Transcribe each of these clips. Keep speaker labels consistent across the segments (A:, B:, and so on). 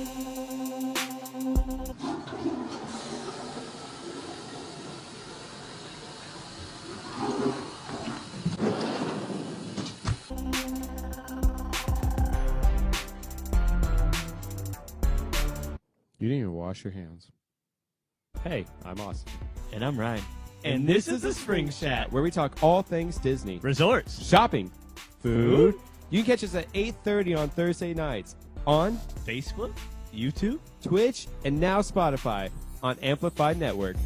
A: You didn't even wash your hands. Hey, I'm Austin.
B: And I'm Ryan. And this is the Spring Chat.
A: Where we talk all things Disney.
B: Resorts.
A: Shopping. Food. You can catch us at 8:30 on Thursday nights on
B: Facebook. YouTube.
A: Twitch, and now Spotify on Amplified Network.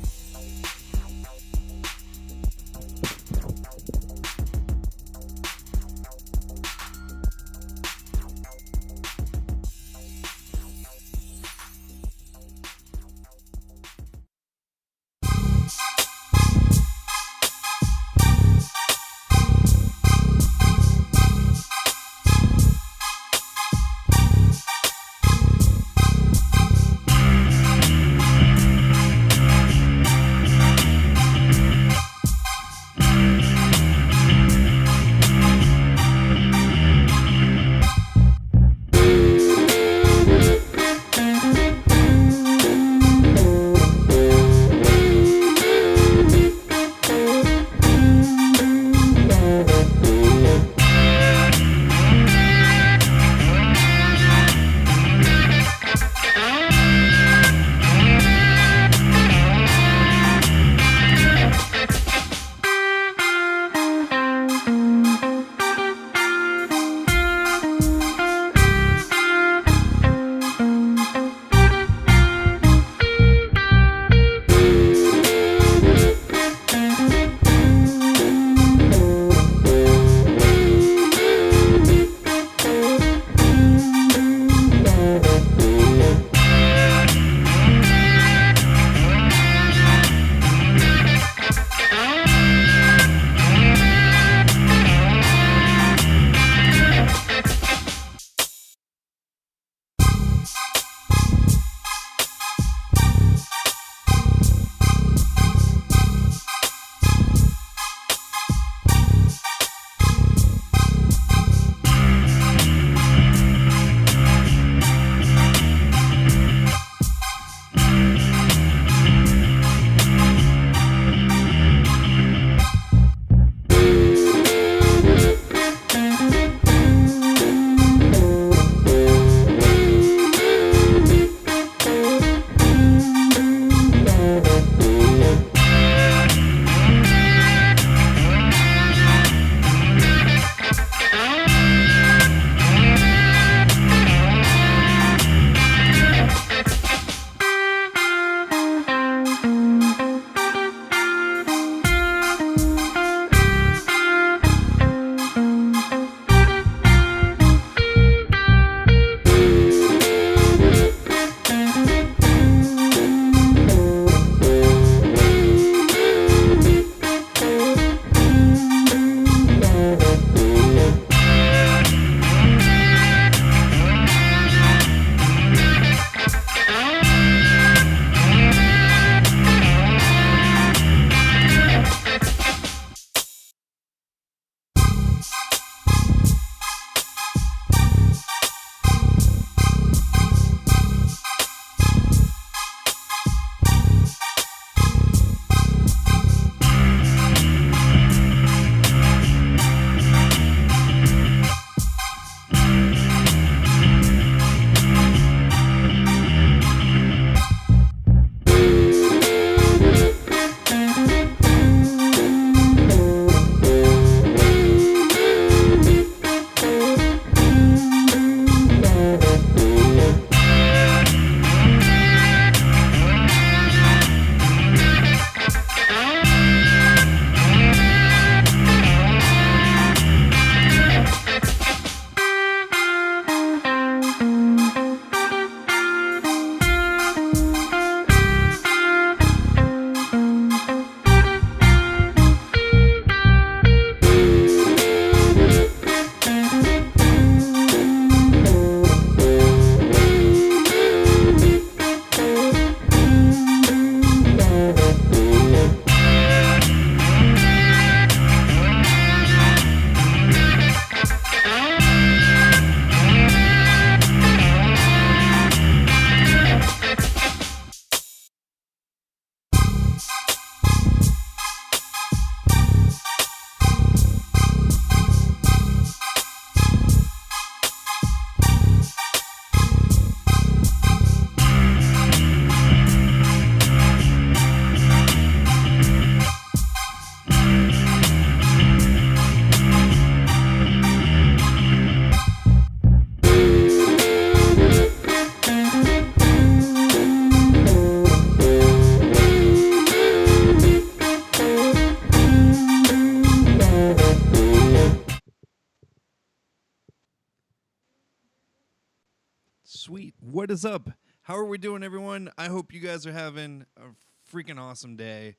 C: Sweet. What is up? How are we doing, everyone? I hope you guys are having a freaking awesome day.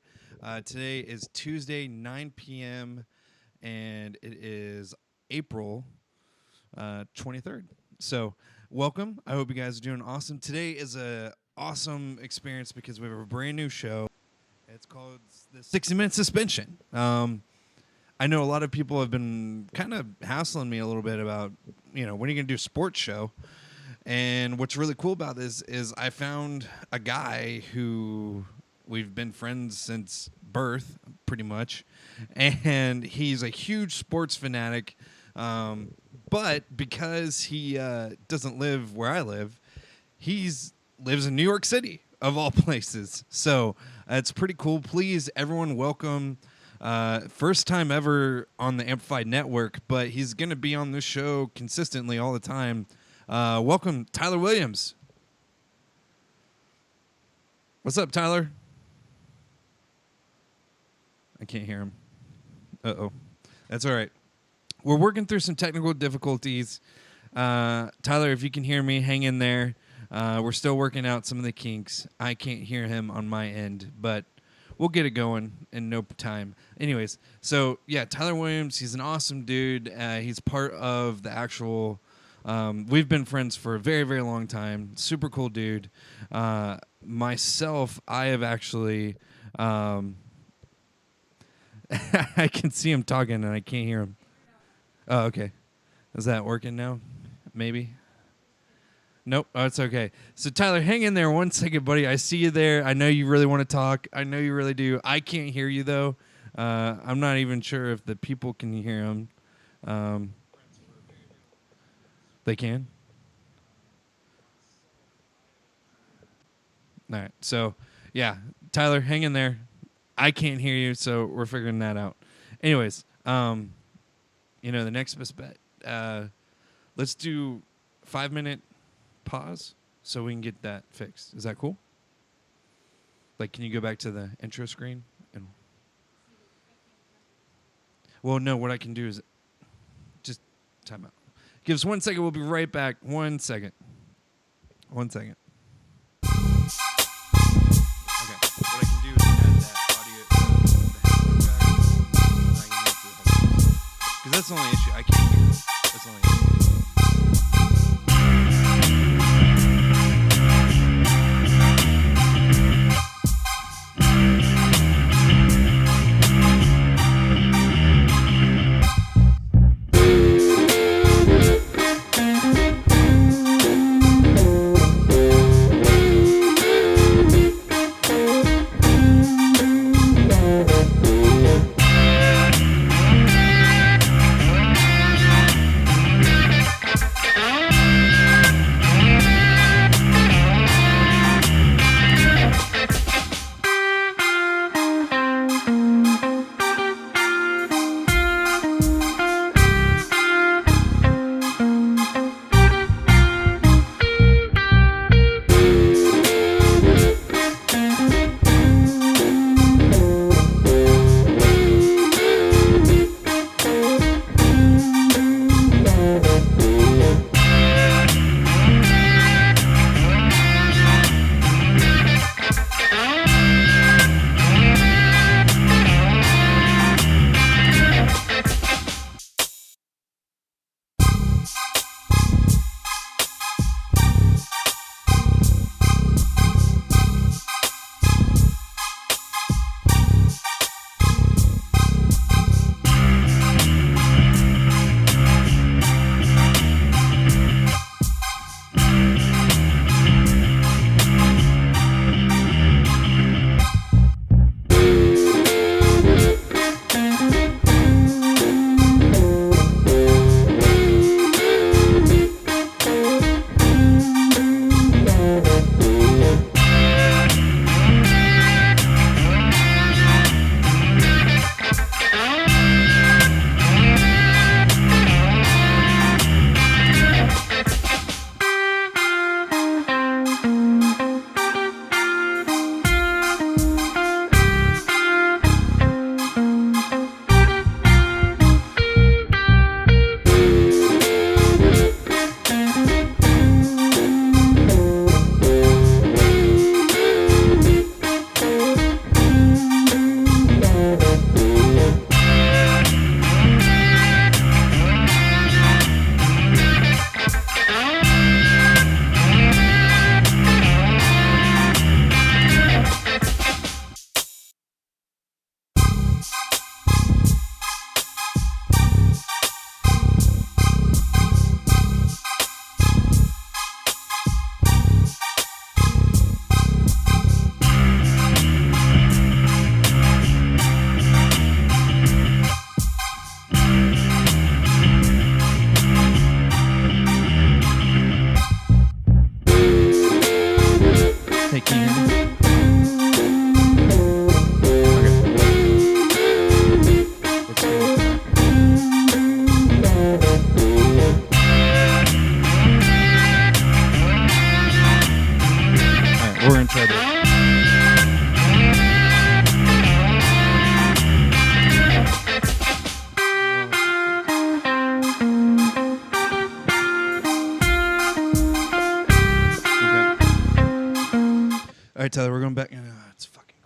C: Today is Tuesday, 9 p.m., and it is April 23rd. So, welcome. I hope you guys are doing awesome. Today is a awesome experience because we have a brand new show. It's called the 60-Minute Suspension. I know a lot of people have been kind of hassling me a little bit about, when are you going to do a sports show? And what's really cool about this is I found a guy who we've been friends since birth, pretty much. And he's a huge sports fanatic. But because he doesn't live where I live, lives in New York City, of all places. So it's pretty cool. Please, everyone, welcome. First time ever on the Amplified Network, but he's going to be on this show consistently all the time. Welcome, Tyler Williams. What's up, Tyler? I can't hear him. Uh-oh. That's all right. We're working through some technical difficulties. Tyler, if you can hear me, hang in there. We're still working out some of the kinks. I can't hear him on my end, but we'll get it going in no time. Anyways, so, yeah, Tyler Williams, he's an awesome dude. He's part of the actual... we've been friends for a very, very long time. Super cool dude. Myself, I have actually... I can see him talking, and I can't hear him. Oh, okay. Is that working now? Maybe? Nope. Oh, it's okay. So, Tyler, hang in there one second, buddy. I see you there. I know you really want to talk. I know you really do. I can't hear you, though. I'm not even sure if the people can hear him. They can? All right. So, yeah. Tyler, hang in there. I can't hear you, so we're figuring that out. Anyways, the next best bet. Let's do 5-minute pause so we can get that fixed. Is that cool? Like, can you go back to the intro screen? Well, no, what I can do is just time out. Give us 1 second. We'll be right back. 1 second. 1 second. Okay. What I can do is add that audio the headphone jack. Because that's the only issue. I can't hear. That's the only issue. We're gonna try to. All right, Tyler, we're going back. It's fucking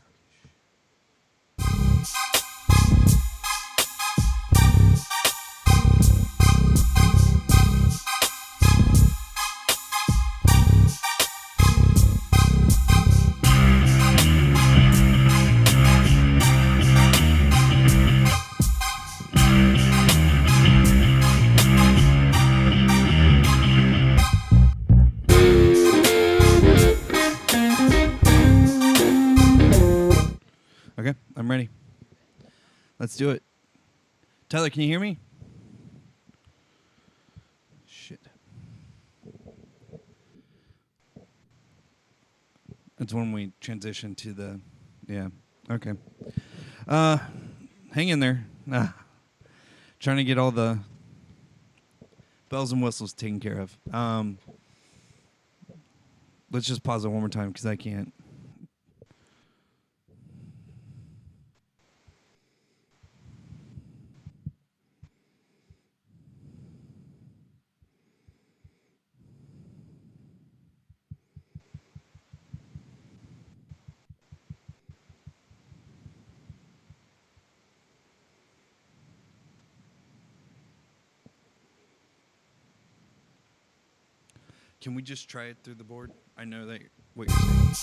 C: Okay, I'm ready. Let's do it. Tyler, can you hear me? Shit. That's when we transition to the... Yeah, okay. Hang in there. Trying to get all the bells and whistles taken care of. Let's just pause it one more time because I can't. Can we just try it through the board? I know that what you're saying.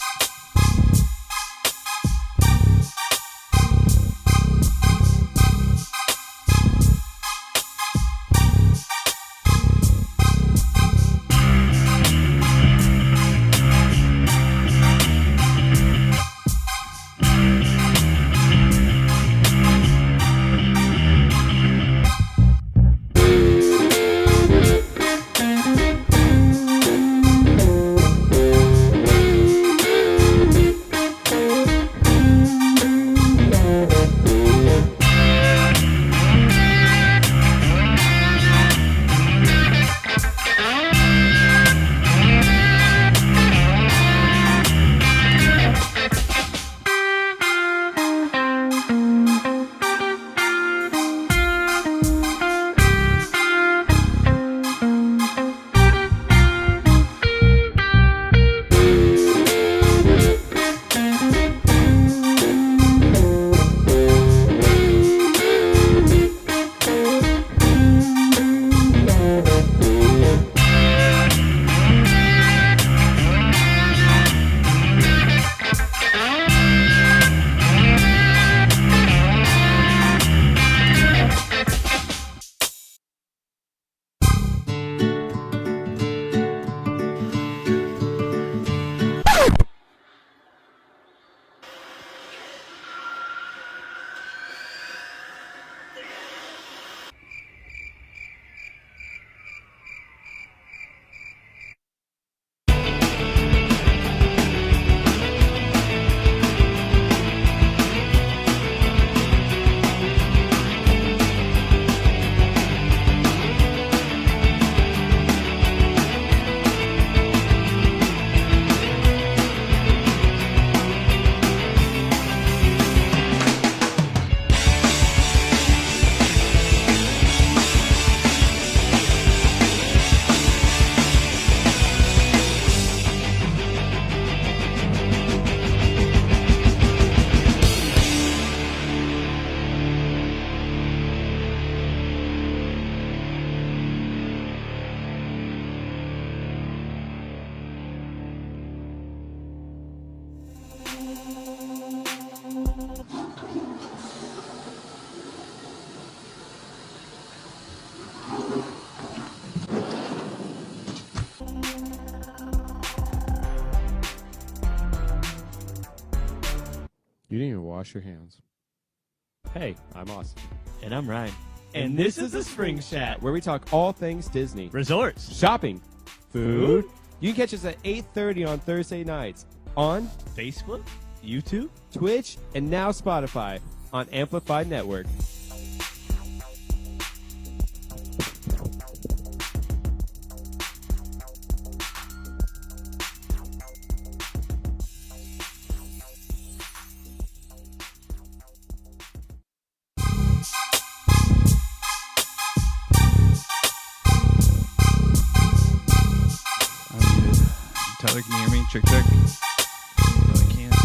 A: You didn't even wash your hands. Hey, I'm Austin.
B: And I'm Ryan. And this is the Spring Chat.
A: Where we talk all things Disney.
B: Resorts.
A: Shopping. Food. You can catch us at 8:30 on Thursday nights on
B: Facebook. YouTube.
A: Twitch, and now Spotify on Amplified Network.
C: Tyler, can you hear me? Check, check. No, I can't.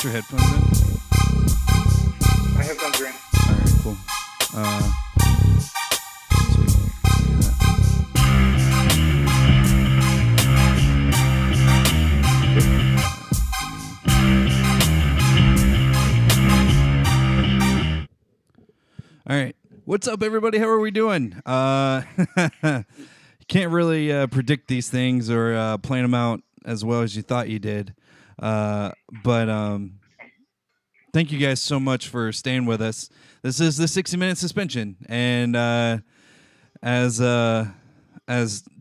C: your headphones in?
D: My headphones are in.
C: All right, cool. Sweet. Look at that. All right. What's up, everybody? How are we doing? Can't really predict these things or plan them out as well as you thought you did. But thank you guys so much for staying with us. This is the 60-minute suspension, and as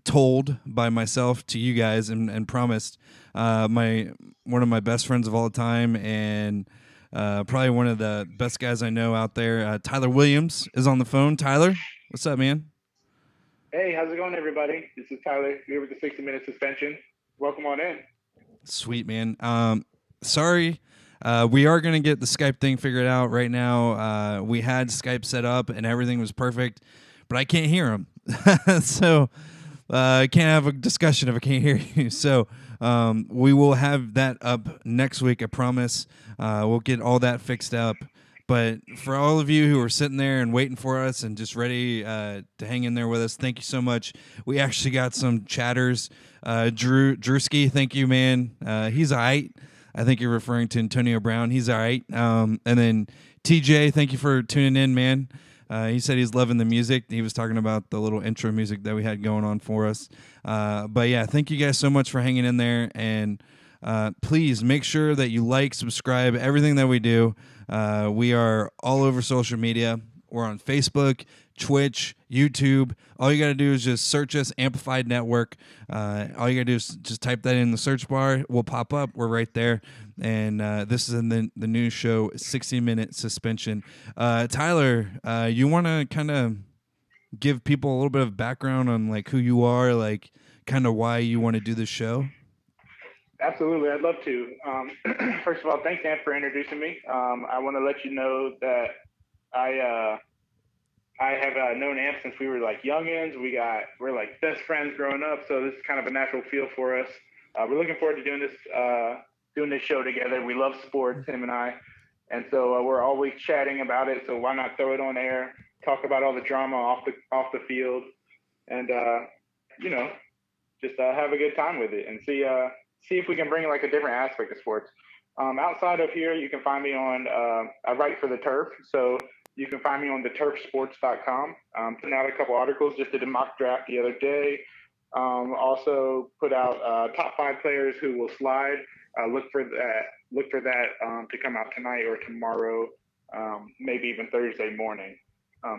C: told by myself to you guys and promised, one of my best friends of all time and probably one of the best guys I know out there, Tyler Williams, is on the phone. Tyler, what's up, man?
D: Hey, how's it going, everybody? This is Tyler here with the 60-minute suspension. Welcome on in.
C: Sweet, man. Sorry. We are going to get the Skype thing figured out right now. We had Skype set up and everything was perfect, but I can't hear him. So I can't have a discussion if I can't hear you. So we will have that up next week, I promise. We'll get all that fixed up. But for all of you who are sitting there and waiting for us and just ready to hang in there with us, thank you so much. We actually got some chatters. Drewski, thank you, man. He's all right. I think you're referring to Antonio Brown. He's all right. And then TJ, thank you for tuning in, man. He said he's loving the music. He was talking about the little intro music that we had going on for us. But, yeah, thank you guys so much for hanging in there. And please make sure that you like, subscribe, everything that we do. We are all over social media. We're on Facebook, Twitch, YouTube. All you got to do is just search us, Amplified Network. All you got to do is just type that in the search bar. We'll pop up. We're right there. And this is in the new show, 60-Minute Suspension. Tyler, you want to kind of give people a little bit of background on like who you are, like kind of why you want to do this show?
D: Absolutely, I'd love to. First of all, thanks, Dan, for introducing me. I want to let you know that I have known Amp since we were like youngins. We're like best friends growing up, so this is kind of a natural feel for us. We're looking forward to doing this show together. We love sports, him and I, and so we're always chatting about it. So why not throw it on air? Talk about all the drama off the field, and just have a good time with it and see if we can bring like a different aspect of sports. Outside of here, you can find me on, I write for The Turf, so you can find me on theturfsports.com. Putting out a couple articles, just did a mock draft the other day. Also put out top 5 players who will slide. Look for that to come out tonight or tomorrow, maybe even Thursday morning.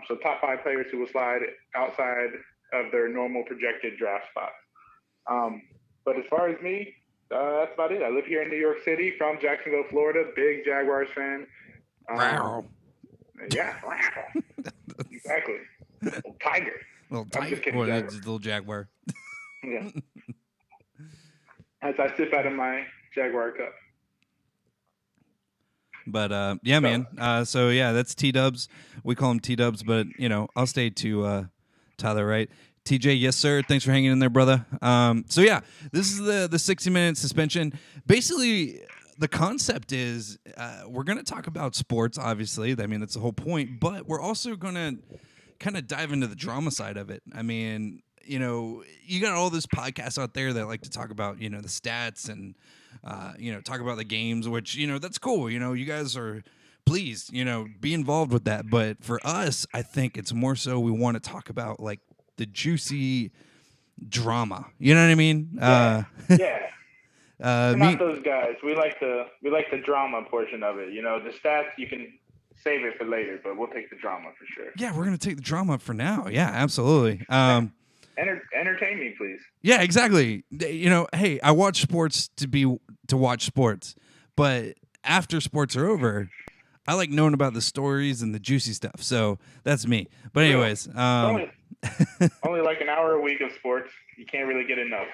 D: So top 5 players who will slide outside of their normal projected draft spots. But as far as me, that's about it. I live here in New York City, from Jacksonville, Florida. Big Jaguars fan.
C: Wow.
D: Yeah. Exactly. Little tiger.
C: Little
D: I'm just kidding,
C: Well,
D: Jaguar.
C: it's a little Jaguar.
D: Yeah. As I sip out of my Jaguar cup.
C: But yeah, man. So yeah, that's T-Dubs. We call him T-Dubs, but I'll stay to Tyler, right? TJ, yes, sir. Thanks for hanging in there, brother. So yeah, this is the 60-minute suspension. Basically, the concept is we're going to talk about sports, obviously. I mean, that's the whole point. But we're also going to kind of dive into the drama side of it. I mean, you got all this podcasts out there that like to talk about, the stats and, talk about the games, which, that's cool. You guys are, please, be involved with that. But for us, I think it's more so we want to talk about like the juicy drama. You know what I mean?
D: Yeah. We're not those guys. We like the drama portion of it. The stats, you can save it for later, but we'll take the drama for sure.
C: Yeah, we're gonna take the drama for now. Yeah, absolutely.
D: Entertain me, please.
C: Yeah, exactly. Hey, I watch sports to watch sports, but after sports are over, I like knowing about the stories and the juicy stuff. So that's me. But anyways,
D: only like an hour a week of sports. You can't really get enough.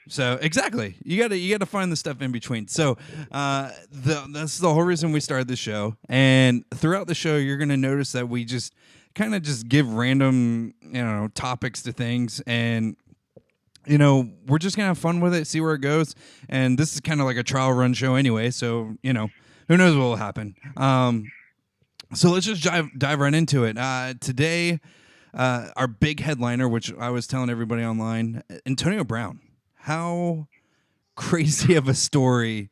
C: So exactly, you gotta find the stuff in between. So that's the whole reason we started the show. And throughout the show, you're gonna notice that we just kind of just give random topics to things, and we're just gonna have fun with it, see where it goes. And this is kind of like a trial run show anyway, so who knows what will happen. So let's just dive right into it. Today, our big headliner, which I was telling everybody online, Antonio Brown. How crazy of a story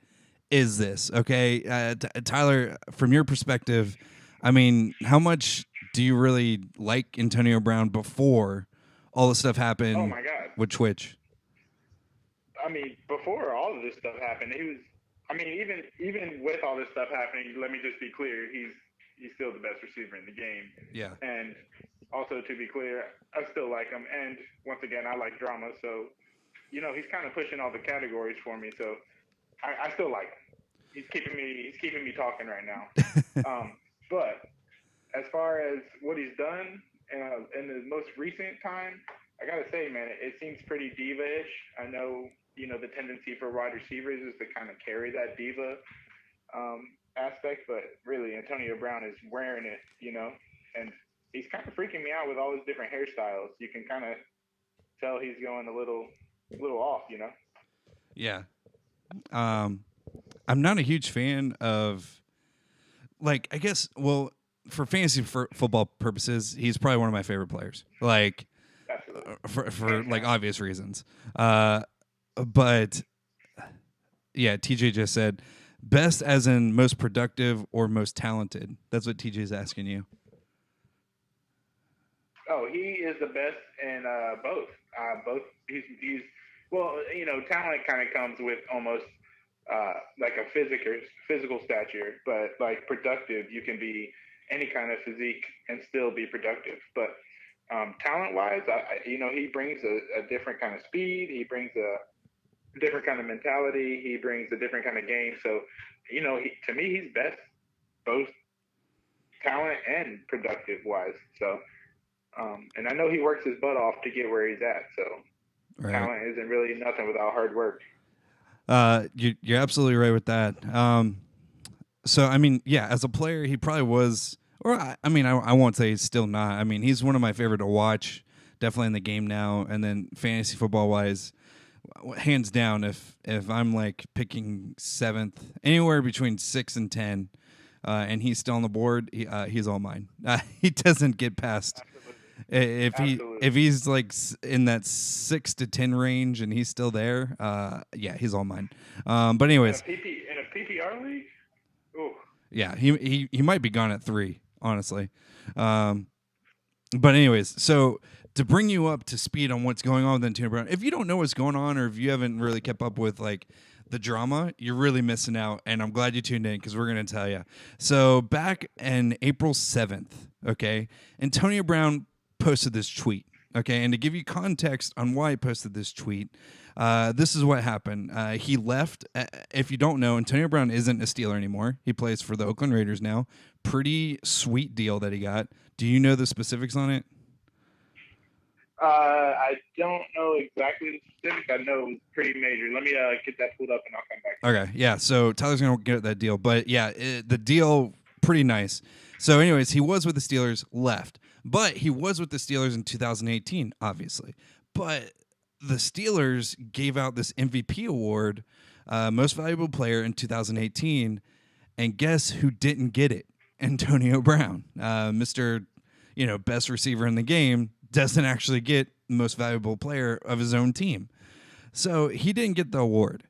C: is this? Okay, Tyler, from your perspective, I mean, how much do you really like Antonio Brown before all this stuff happened?
D: Oh my God.
C: With Twitch.
D: I mean, before all of this stuff happened, he was. I mean, even with all this stuff happening, let me just be clear, he's still the best receiver in the game.
C: Yeah.
D: And also, to be clear, I still like him. And once again, I like drama, so he's kind of pushing all the categories for me. So I still like him. He's keeping me talking right now. But as far as what he's done in the most recent time, I gotta say, man, it seems pretty diva-ish. I know, the tendency for wide receivers is to kind of carry that diva aspect, but really, Antonio Brown is wearing it, and he's kind of freaking me out with all his different hairstyles. You can kind of tell he's going a little off,
C: Yeah. I'm not a huge fan of, like, I guess, well, for fantasy football purposes, he's probably one of my favorite players. Like, for like obvious reasons. But yeah, TJ just said best as in most productive or most talented. That's what TJ's asking you.
D: Oh, he is the best in both. Both. He's well, talent kind of comes with almost like a physical stature, but like productive, you can be any kind of physique and still be productive. But talent-wise, he brings a different kind of speed. He brings a different kind of mentality. He brings a different kind of game. So, to me, he's best both talent and productive-wise. So, and I know he works his butt off to get where he's at. So, right. Talent isn't really nothing without hard work.
C: You're absolutely right with that. So, I mean, yeah, as a player, he probably was, or I won't say he's still not. I mean, he's one of my favorite to watch, definitely in the game now. And then fantasy football wise, hands down, if I'm like picking 7th, anywhere between 6 and 10, and he's still on the board, he's all mine. He doesn't get past. If he's like in that 6 to 10 range and he's still there, yeah, he's all mine. But anyways,
D: in a PPR league, ooh.
C: Yeah, he might be gone at 3, honestly. But anyways, so to bring you up to speed on what's going on with Antonio Brown, if you don't know what's going on or if you haven't really kept up with like the drama, you're really missing out. And I'm glad you tuned in because we're going to tell you. So back in April 7th, okay, Antonio Brown posted this tweet. Okay, and to give you context on why he posted this tweet, this is what happened. He left. If you don't know, Antonio Brown isn't a Steeler anymore. He plays for the Oakland Raiders now. Pretty sweet deal that he got. Do you know the specifics on it?
D: I don't know exactly the specifics. I know it was pretty major. Let me get that pulled up and I'll come back.
C: Okay, yeah. So Tyler's going to get that deal. But yeah, the deal, pretty nice. So anyways, he was with the Steelers, left. But he was with the Steelers in 2018, obviously. But the Steelers gave out this MVP award, Most Valuable Player in 2018. And guess who didn't get it? Antonio Brown. Mr. Best receiver in the game doesn't actually get Most Valuable Player of his own team. So he didn't get the award.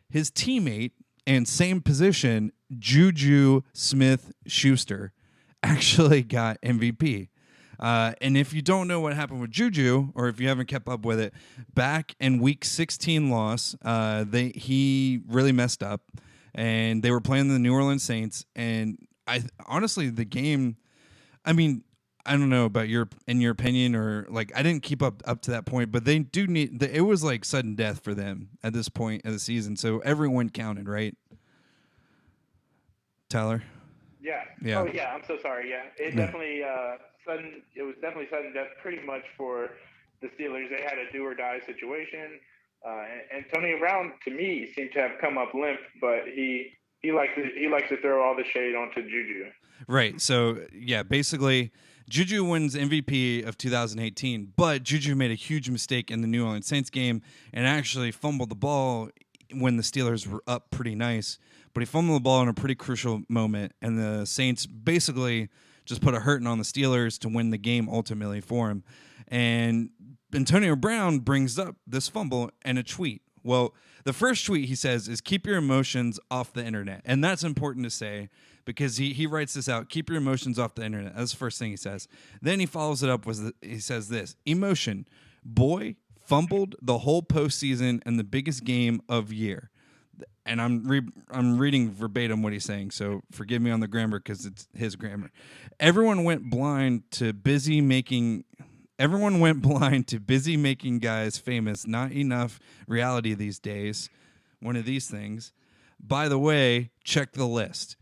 C: His teammate and same position, Juju Smith-Schuster, actually got MVP. And if you don't know what happened with Juju, or if you haven't kept up with it, back in Week 16 loss, he really messed up, and they were playing the New Orleans Saints. And honestly, the game, I mean, I don't know about your opinion, or like I didn't keep up to that point, but they do need. It was like sudden death for them at this point of the season, so everyone counted, right? Tyler.
D: Yeah.
C: Yeah.
D: Oh yeah. I'm so sorry. Yeah. It definitely sudden. It was definitely sudden death, pretty much for the Steelers. They had a do or die situation. Antonio Brown, to me, seemed to have come up limp, but he likes to throw all the shade onto Juju.
C: Right. So yeah, basically, Juju wins MVP of 2018, but Juju made a huge mistake in the New Orleans Saints game and actually fumbled the ball when the Steelers were up pretty nice. But he fumbled the ball in a pretty crucial moment, and the Saints basically just put a hurting on the Steelers to win the game ultimately for him. And Antonio Brown brings up this fumble in a tweet. Well, the first tweet he says is keep your emotions off the internet. And that's important to say because he writes this out, keep your emotions off the internet. That's the first thing he says. Then he follows it up with, he says this, emotion, boy, fumbled the whole postseason and the biggest game of year. And I'm reading verbatim what he's saying, so forgive me on the grammar because it's his grammar. Everyone went blind to busy making guys famous. Not enough reality these days. One of these things. By the way, check the list.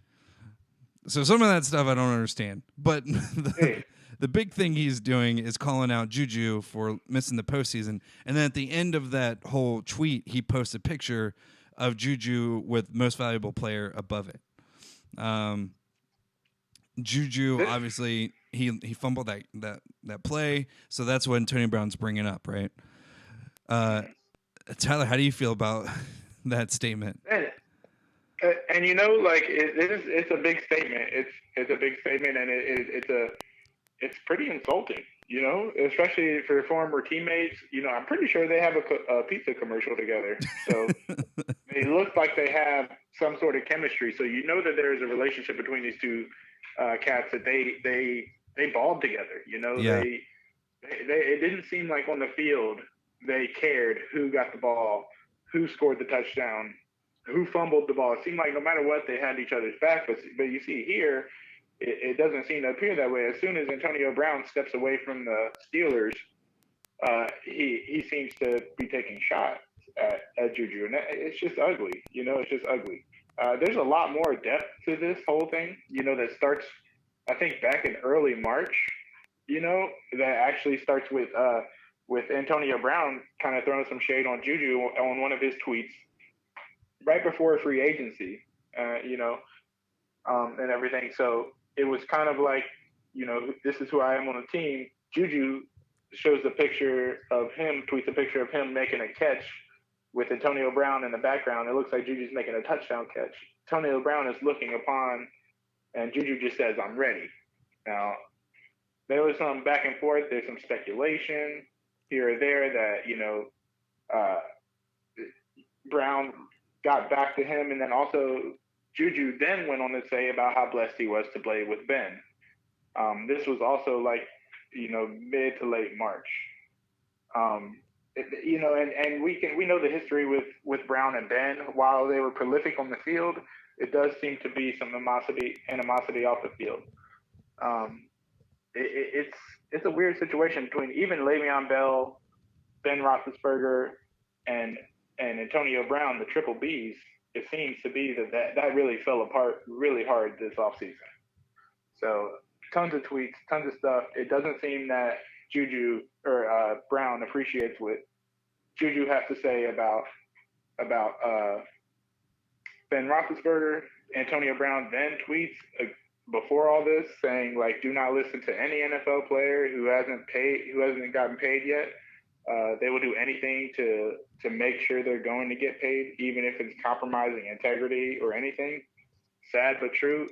C: So some of that stuff I don't understand. But the big thing he's doing is calling out Juju for missing the postseason. And then at the end of that whole tweet, he posts a picture of Juju with most valuable player above it. Juju, obviously, he fumbled that play, so that's what Antonio Brown's bringing up, right? Tyler, how do you feel about that statement?
D: And like it's a big statement. It's a big statement, and it's pretty insulting. Especially for former teammates. I'm pretty sure they have a pizza commercial together. So it looks like they have some sort of chemistry. So that there is a relationship between these two cats that they balled together.
C: Yeah.
D: It didn't seem like on the field they cared who got the ball, who scored the touchdown, who fumbled the ball. It seemed like no matter what, they had each other's back. But you see here, it doesn't seem to appear that way. As soon as Antonio Brown steps away from the Steelers, he seems to be taking shots at Juju. And it's just ugly. It's just ugly. There's a lot more depth to this whole thing, that starts, I think, back in early March, that actually starts with Antonio Brown kind of throwing some shade on Juju on one of his tweets right before free agency, and everything. So it was kind of like, this is who I am on the team. Juju shows the picture of him, tweets a picture of him making a catch with Antonio Brown in the background. It looks like Juju's making a touchdown catch. Antonio Brown is looking upon, and Juju just says, "I'm ready." Now, there was some back and forth. There's some speculation here or there that, Brown got back to him, and then also Juju then went on to say about how blessed he was to play with Ben. This was also like, mid to late March. And we know the history with Brown and Ben. While they were prolific on the field, it does seem to be some animosity off the field. It's a weird situation between even Le'Veon Bell, Ben Roethlisberger, and Antonio Brown, the triple Bs. It seems to be that really fell apart really hard this offseason. So tons of tweets, tons of stuff. It doesn't seem that Juju or Brown appreciates what Juju has to say about Ben Roethlisberger. Antonio Brown then tweets before all this saying, like, do not listen to any NFL player who hasn't gotten paid yet. They will do anything to make sure they're going to get paid, even if it's compromising integrity or anything. Sad but true.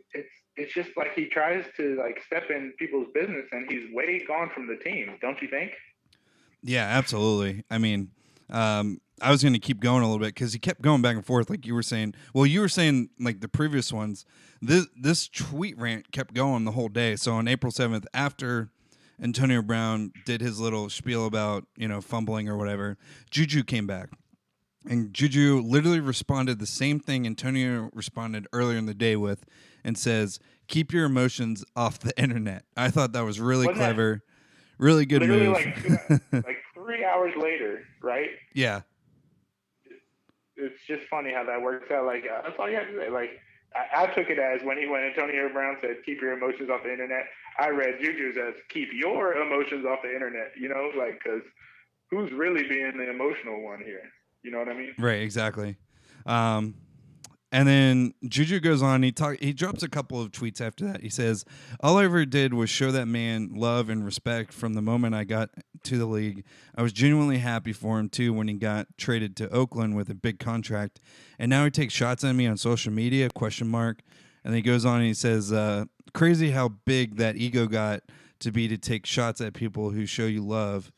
D: It's just like he tries to step in people's business, and he's way gone from the team. Don't you think?
C: Yeah, absolutely. I mean, I was going to keep going a little bit because he kept going back and forth, like you were saying. Well, you were saying like the previous ones. This tweet rant kept going the whole day. So on April 7th, after Antonio Brown did his little spiel about, fumbling or whatever, Juju came back. And Juju literally responded the same thing Antonio responded earlier in the day with, and says, keep your emotions off the internet. I thought that was really clever. Really good
D: literally
C: move.
D: like 3 hours later, right?
C: Yeah.
D: It's just funny how that works out. That's all you have to say. I took it as when Antonio Brown said, keep your emotions off the internet, I read Juju's as keep your emotions off the internet, because who's really being the emotional one here? You know what I mean?
C: Right, exactly. And then Juju goes on. He drops a couple of tweets after that. He says, "All I ever did was show that man love and respect from the moment I got to the league. I was genuinely happy for him too when he got traded to Oakland with a big contract. And now he takes shots at me on social media? ? And then he goes on and he says, "Crazy how big that ego got to be to take shots at people who show you love."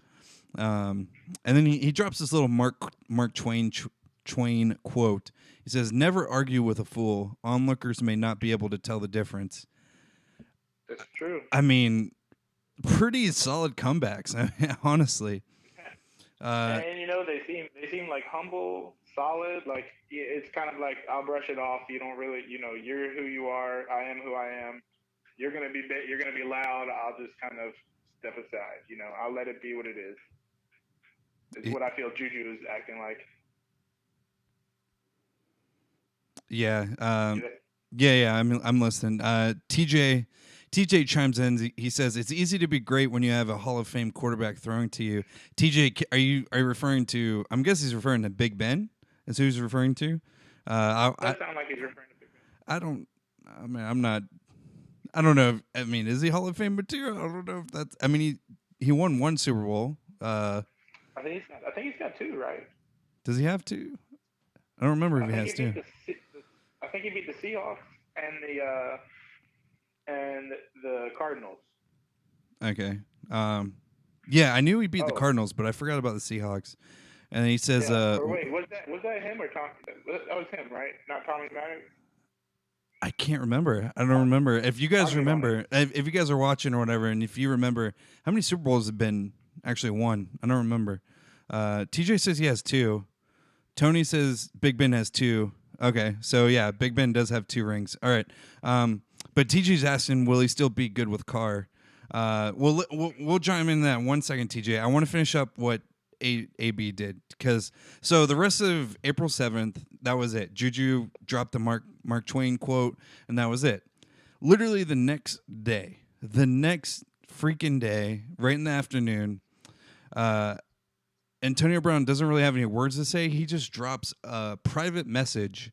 C: And then he drops this little Mark Twain quote. He says, "Never argue with a fool. Onlookers may not be able to tell the difference."
D: That's true.
C: I mean, pretty solid comebacks, honestly.
D: And they seem like humble, solid. Like it's kind of like I'll brush it off. You don't really, you're who you are. I am who I am. You're gonna be loud. I'll just kind of step aside. I'll let it be what it is. It's what I feel Juju is acting like.
C: Yeah. Yeah. I'm listening. TJ chimes in. He says it's easy to be great when you have a Hall of Fame quarterback throwing to you. TJ, are you referring to? I'm guessing he's referring to Big Ben. Is who he's referring to?
D: That sound like he's referring to Big Ben.
C: I'm not. I don't know. Is he Hall of Fame material? I don't know if that's. He won one Super Bowl.
D: I think he's got two, right?
C: Does he have two? I don't remember if he has two.
D: I think he beat the Seahawks and the Cardinals.
C: Okay. Yeah, I knew he beat the Cardinals, but I forgot about the Seahawks. And then he says,
D: wait, was that him or Tom? That was him, right? Not Tommy Maddox?
C: I can't remember. I don't remember. If you guys remember, if you guys are watching or whatever, and if you remember, how many Super Bowls have been actually won? I don't remember. TJ says he has two. Tony says Big Ben has two. Okay, so yeah, Big Ben does have 2 rings. All right, but TJ's asking, will he still be good with Carr? We'll chime in that 1 second, TJ. I want to finish up what AB did so the rest of April 7th, that was it. Juju dropped the Mark Twain quote, and that was it. Literally the next freaking day, right in the afternoon, Antonio Brown doesn't really have any words to say. He just drops a private message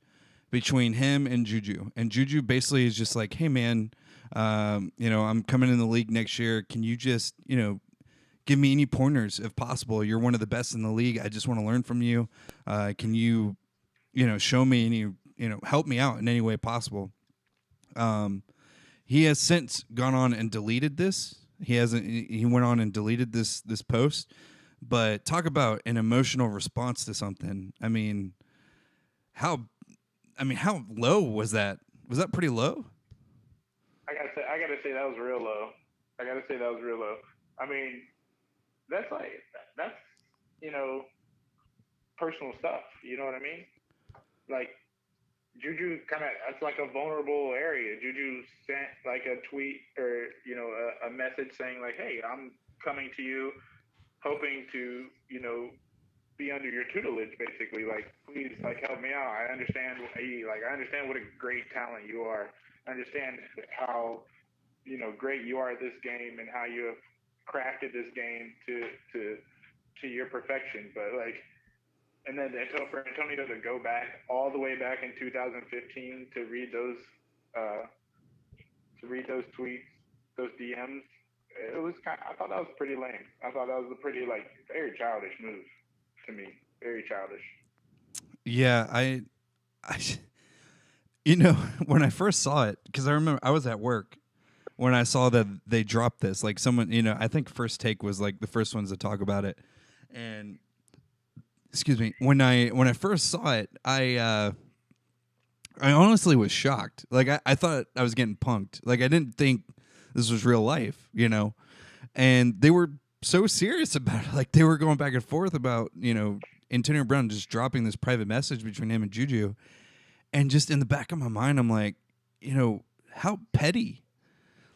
C: between him and Juju. And Juju basically is just like, "Hey, man, I'm coming in the league next year. Can you just, give me any pointers if possible? You're one of the best in the league. I just want to learn from you. Can you, show me any, help me out in any way possible?" He has since gone on and deleted this. He went on and deleted this post. But talk about an emotional response to something. How low was that? Was that pretty low?
D: I gotta say that was real low. That's personal stuff. You know what I mean? Like Juju it's like a vulnerable area. Juju sent like a tweet or a message saying like, "Hey, I'm coming to you, hoping to, be under your tutelage, basically. Like, please, help me out. I understand what a great talent you are. I understand how, great you are at this game and how you have crafted this game to your perfection. But and then for Antonio to go back all the way back in 2015 to read those tweets, those DMs." It was I thought that was pretty lame. I thought that was a pretty very childish move to me. Very childish.
C: Yeah, I when I first saw it, because I remember I was at work when I saw that they dropped this. Like someone, I think First Take was like the first ones to talk about it. And excuse me, when I first saw it, I honestly was shocked. Like I thought I was getting punked. Like I didn't think this was real life, and they were so serious about it. Like they were going back and forth about, Antonio Brown just dropping this private message between him and Juju. And just in the back of my mind, I'm like, how petty?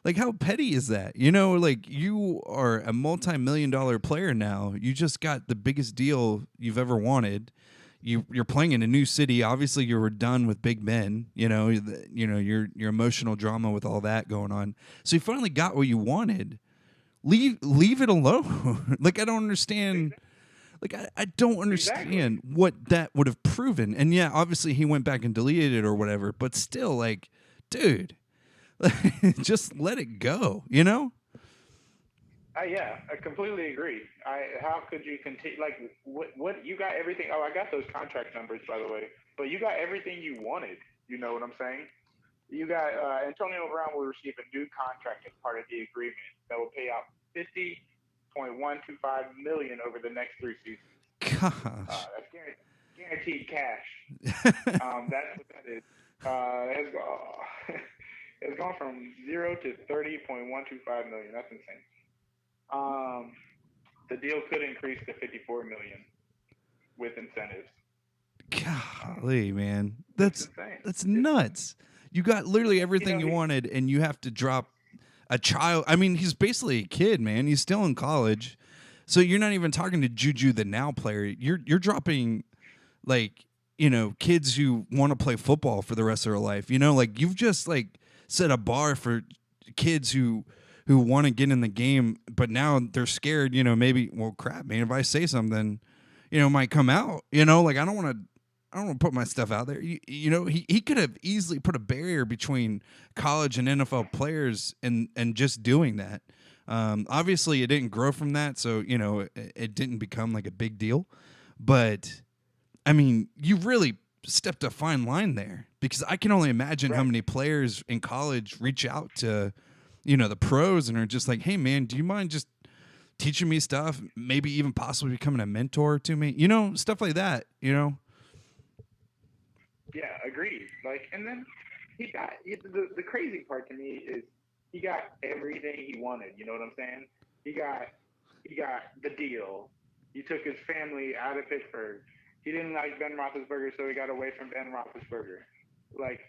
C: Like, how petty is that? You are a multi-million-dollar player now. You just got the biggest deal you've ever wanted. You're playing in a new city. Obviously, you were done with Big Ben. Your emotional drama with all that going on. So you finally got what you wanted. Leave it alone. Like I don't understand. Like, I don't understand what that would have proven. And yeah, obviously he went back and deleted it or whatever, but still, like, dude, just let it go, you know?
D: Yeah, I completely agree. How could you continue? Like, what you got everything. Oh, I got those contract numbers, by the way. But you got everything you wanted. You know what I'm saying? You got Antonio Brown will receive a new contract as part of the agreement that will pay out $50.125 million over the next 3 seasons.
C: Gosh.
D: That's guaranteed cash. That's what that is. It's gone from 0 to $30.125 million. That's insane. The deal could increase to $54 million with incentives.
C: Golly, man, that's nuts. You got literally everything you wanted, and you have to drop a child. I mean, he's basically a kid, man. He's still in college, so you're not even talking to Juju, the now player. You're dropping, like, you know, kids who want to play football for the rest of their life. You know, like, you've just like set a bar for kids who want to get in the game, but now they're scared. You know, maybe, well, crap, man, if I say something, you know, it might come out. You know, like, I don't want to put my stuff out there. You know, he could have easily put a barrier between college and NFL players and just doing that. Obviously, it didn't grow from that, so, you know, it didn't become like a big deal. But, I mean, you really stepped a fine line there, because I can only imagine how many players in college reach out to, you know, the pros and are just like, hey, man, do you mind just teaching me stuff? Maybe even possibly becoming a mentor to me, you know, stuff like that, you know?
D: Yeah, agreed. Like, and then he got the crazy part to me is he got everything he wanted. You know what I'm saying? He got the deal. He took his family out of Pittsburgh. He didn't like Ben Roethlisberger, so he got away from Ben Roethlisberger. Like,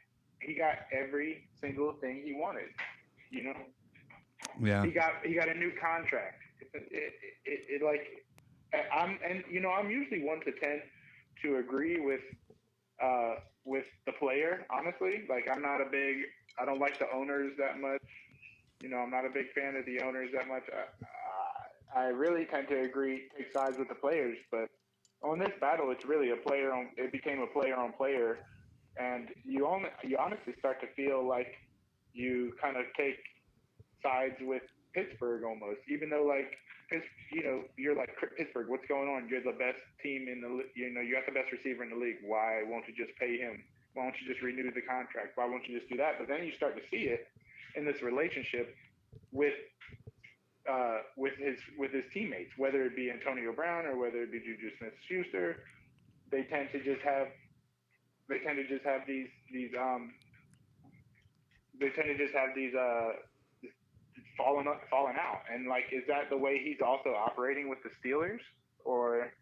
D: he got every single thing he wanted. You know?
C: Yeah.
D: He got a new contract. I'm usually 1 to 10 to agree with the player, honestly. Like, I don't like the owners that much. You know, I'm not a big fan of the owners that much. I really tend to take sides with the players, but on this battle, it's really it became a player on player, and you honestly start to feel like you kind of take sides with Pittsburgh almost, even though, like, you know, you're like, Pittsburgh, what's going on? You're the best team in the, you know, you got the best receiver in the league. Why won't you just pay him? Why won't you just renew the contract? Why won't you just do that? But then you start to see it in this relationship with his teammates, whether it be Antonio Brown or whether it be Juju Smith-Schuster. They tend to just have these falling out. And, like, is that the way he's also operating with the Steelers, or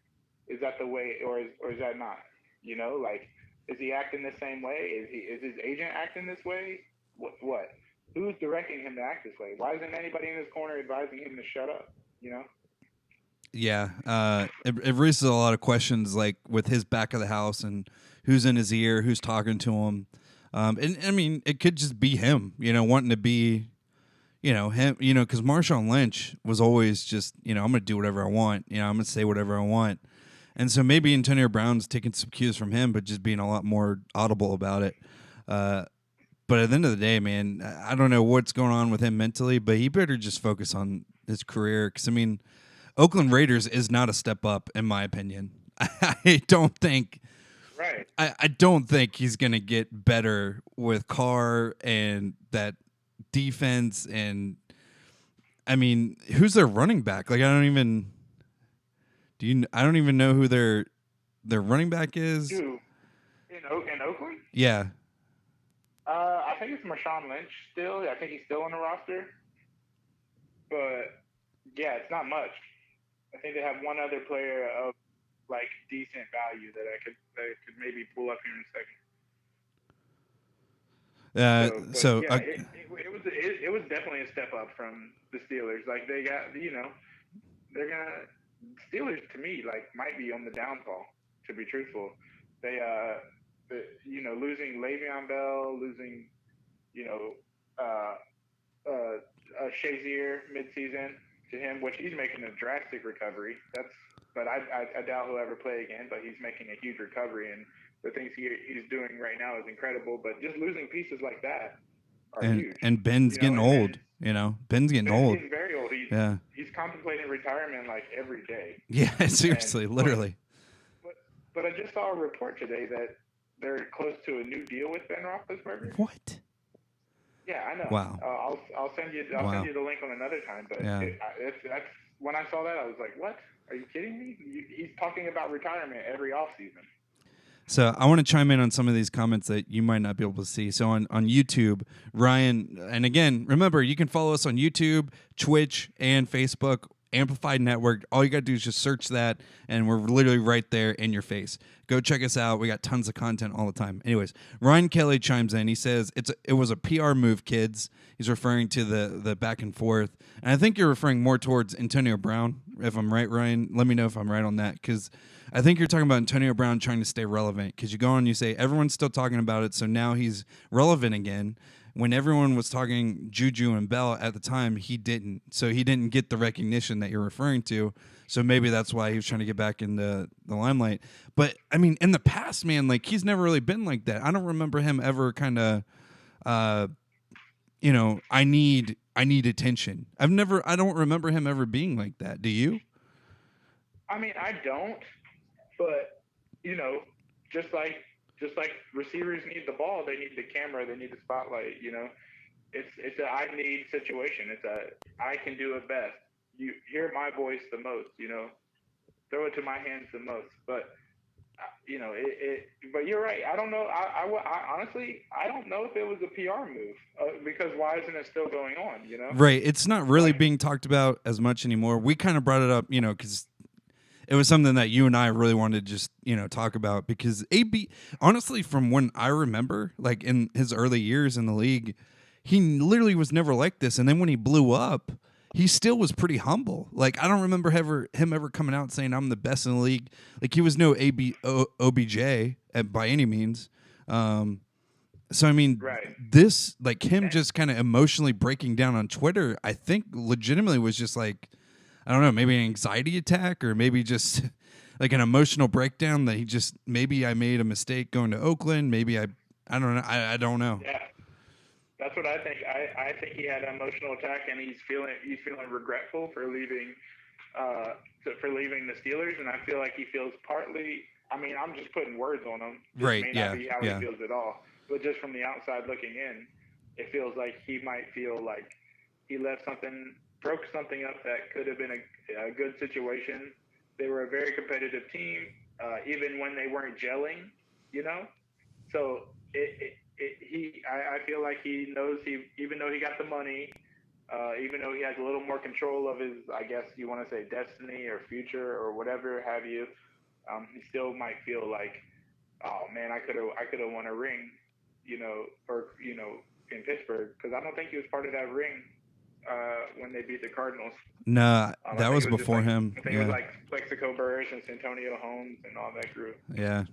D: is that the way, or is that not? You know, like, is he acting the same way? Is his agent acting this way? What? Who's directing him to act this way? Why isn't anybody in his corner advising him to shut up? You know?
C: Yeah, it raises a lot of questions, like with his back of the house and who's in his ear, who's talking to him. And I mean, it could just be him, you know, wanting to be, you know, him, you know, because Marshawn Lynch was always just, you know, I'm going to do whatever I want. You know, I'm going to say whatever I want. And so maybe Antonio Brown's taking some cues from him, but just being a lot more audible about it. But at the end of the day, man, I don't know what's going on with him mentally, but he better just focus on his career. Because, I mean, Oakland Raiders is not a step up, in my opinion. I don't think.
D: Right.
C: I don't think he's going to get better with Carr and that defense. And, I mean, who's their running back? Like, I don't even know who their running back is.
D: Who? In Oakland?
C: Yeah.
D: I think it's Marshawn Lynch still. I think he's still on the roster. But, yeah, it's not much. I think they have one other player of, like, decent value that I could maybe pull up here in a second. It was definitely a step up from the Steelers. Like, they got, you know, Steelers, to me, like, might be on the downfall, to be truthful. They you know, losing Le'Veon Bell, losing, you know, Shazier midseason to him, which he's making a drastic recovery. but I doubt he'll ever play again. But he's making a huge recovery, and the things he's doing right now is incredible. But just losing pieces like that are huge.
C: And Ben's
D: You know,
C: getting
D: and
C: old. Ben's getting
D: Ben's
C: old.
D: getting very old. He's contemplating retirement like every day.
C: Yeah, seriously, literally.
D: But I just saw a report today that they're close to a new deal with Ben Roethlisberger.
C: What?
D: Yeah, I know.
C: Wow.
D: I'll send you the link on another time. But
C: Yeah.
D: that's when I saw that, I was like, what? Are you kidding me? He's talking about retirement every offseason.
C: So I want to chime in on some of these comments that you might not be able to see. So on YouTube, Ryan, and again, remember, you can follow us on YouTube, Twitch, and Facebook, Amplified Network. All you got to do is just search that, and we're literally right there in your face. Go check us out. We got tons of content all the time. Anyways, Ryan Kelly chimes in. He says, it was a PR move, kids. He's referring to the back and forth. And I think you're referring more towards Antonio Brown, if I'm right, Ryan. Let me know if I'm right on that, because I think you're talking about Antonio Brown trying to stay relevant, because you go on and you say, everyone's still talking about it, so now he's relevant again. When everyone was talking Juju and Bell at the time, he didn't. So he didn't get the recognition that you're referring to. So maybe that's why he was trying to get back in the limelight. But, I mean, in the past, man, like, he's never really been like that. I don't remember him ever kind of, I need attention. I don't remember him ever being like that. Do you?
D: I mean, I don't. But, just like receivers need the ball, they need the camera, they need the spotlight. It's a I need situation. It's a I can do it best. You hear my voice the most. Throw it to my hands the most. But But you're right. I don't know. I honestly I don't know if it was a PR move because why isn't it still going on?
C: Right. It's not really being talked about as much anymore. We kind of brought it up, because it was something that you and I really wanted to just, talk about, because AB, honestly, from when I remember, like in his early years in the league, he literally was never like this. And then when he blew up, he still was pretty humble. Like, I don't remember him ever coming out saying I'm the best in the league. Like, he was no OBJ by any means. So, I mean,
D: right.
C: This, like him just kind of emotionally breaking down on Twitter, I think legitimately was just like, I don't know, maybe an anxiety attack, or maybe just like an emotional breakdown that maybe I made a mistake going to Oakland. Maybe I don't know. I don't know.
D: Yeah, that's what I think. I think he had an emotional attack, and he's feeling regretful for leaving the Steelers, and I feel like he feels partly. I mean, I'm just putting words on him.
C: Right.
D: May not be how he feels at all, but just from the outside looking in, it feels like he might feel like he broke something up that could have been a good situation. They were a very competitive team, even when they weren't gelling, So I feel like he knows even though he got the money, even though he has a little more control of his, I guess you want to say destiny or future or whatever have you, he still might feel like, oh man, I could have won a ring, in Pittsburgh, because I don't think he was part of that ring. When they beat the Cardinals.
C: Nah, that was before him.
D: I think it was like Plexico Burress and Santonio Holmes and all that group.
C: Yeah.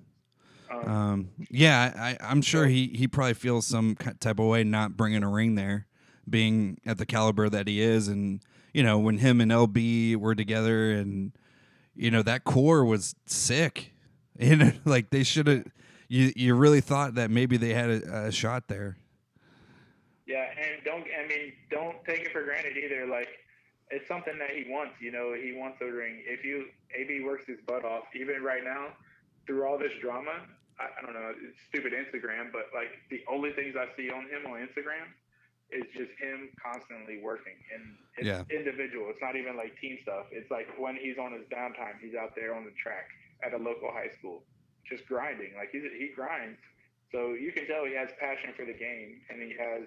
C: I'm sure he probably feels some type of way not bringing a ring there, being at the caliber that he is. And, when him and LB were together and, that core was sick. Like they should have, you really thought that maybe they had a shot there.
D: Yeah, and don't take it for granted either. Like, it's something that he wants. He wants a ring. If AB works his butt off, even right now, through all this drama, I don't know, it's stupid Instagram, but like the only things I see on him on Instagram is just him constantly working, and it's individual. It's not even like team stuff. It's like when he's on his downtime, he's out there on the track at a local high school, just grinding. Like he grinds, so you can tell he has passion for the game, and he has.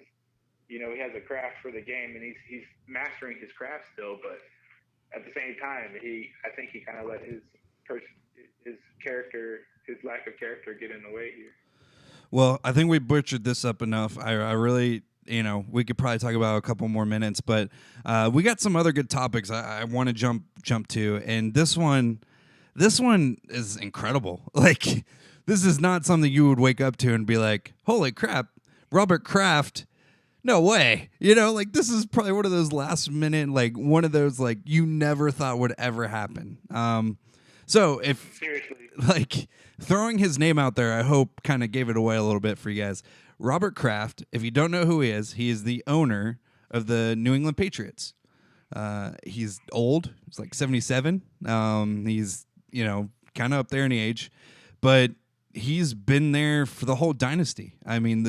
D: He has a craft for the game, and he's mastering his craft still. But at the same time, I think he kind of let his character, his lack of character, get in the way here.
C: Well, I think we butchered this up enough. I really, we could probably talk about a couple more minutes, but we got some other good topics I want to jump to, and this one is incredible. Like, this is not something you would wake up to and be like, "Holy crap, Robert Kraft." No way. Like, this is probably one of those last minute, like one of those, like you never thought would ever happen. So if
D: Seriously.
C: like throwing his name out there, I hope kind of gave it away a little bit for you guys. Robert Kraft, if you don't know who he is the owner of the New England Patriots. He's old. He's like 77. He's, kind of up there in age, but he's been there for the whole dynasty. I mean,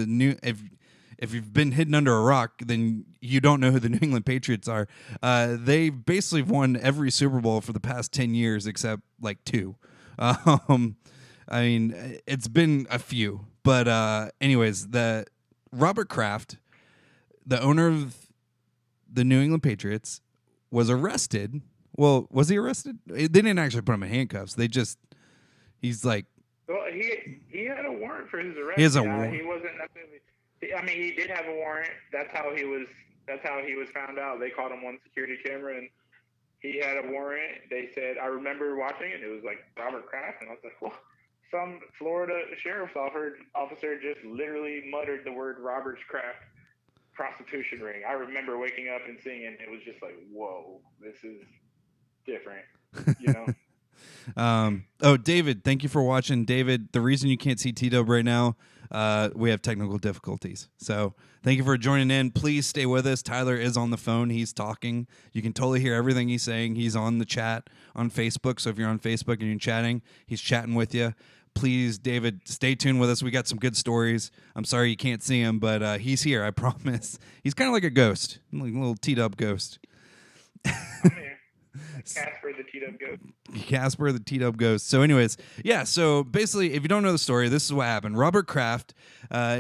C: if you've been hidden under a rock, then you don't know who the New England Patriots are. They basically won every Super Bowl for the past 10 years except like 2. I mean, it's been a few. But anyways, the Robert Kraft, the owner of the New England Patriots, was arrested. Well, was he arrested? They didn't actually put him in handcuffs. He's like...
D: Well, he had a warrant for his arrest.
C: He has a warrant.
D: He wasn't necessarily... I mean, he did have a warrant. That's how he was found out. They caught him on security camera, and he had a warrant. They said, I remember watching it. It was like Robert Kraft, and I was like, well, some Florida sheriff's officer just literally muttered the word Robert Kraft prostitution ring. I remember waking up and seeing it. And it was just like, whoa, this is different,
C: Oh, David, thank you for watching. David, the reason you can't see T-Dub right now, we have technical difficulties. So thank you for joining in. Please stay with us. Tyler is on the phone. He's talking. You can totally hear everything he's saying. He's on the chat on Facebook. So if you're on Facebook and you're chatting, he's chatting with you. Please, David, stay tuned with us. We got some good stories. I'm sorry you can't see him, but he's here, I promise. He's kind of like a ghost, like a little T-Dub ghost.
D: I'm here. Casper the T-Dub ghost.
C: Casper the T-Dub ghost. So anyways, yeah, so basically, if you don't know the story, this is what happened. Robert Kraft,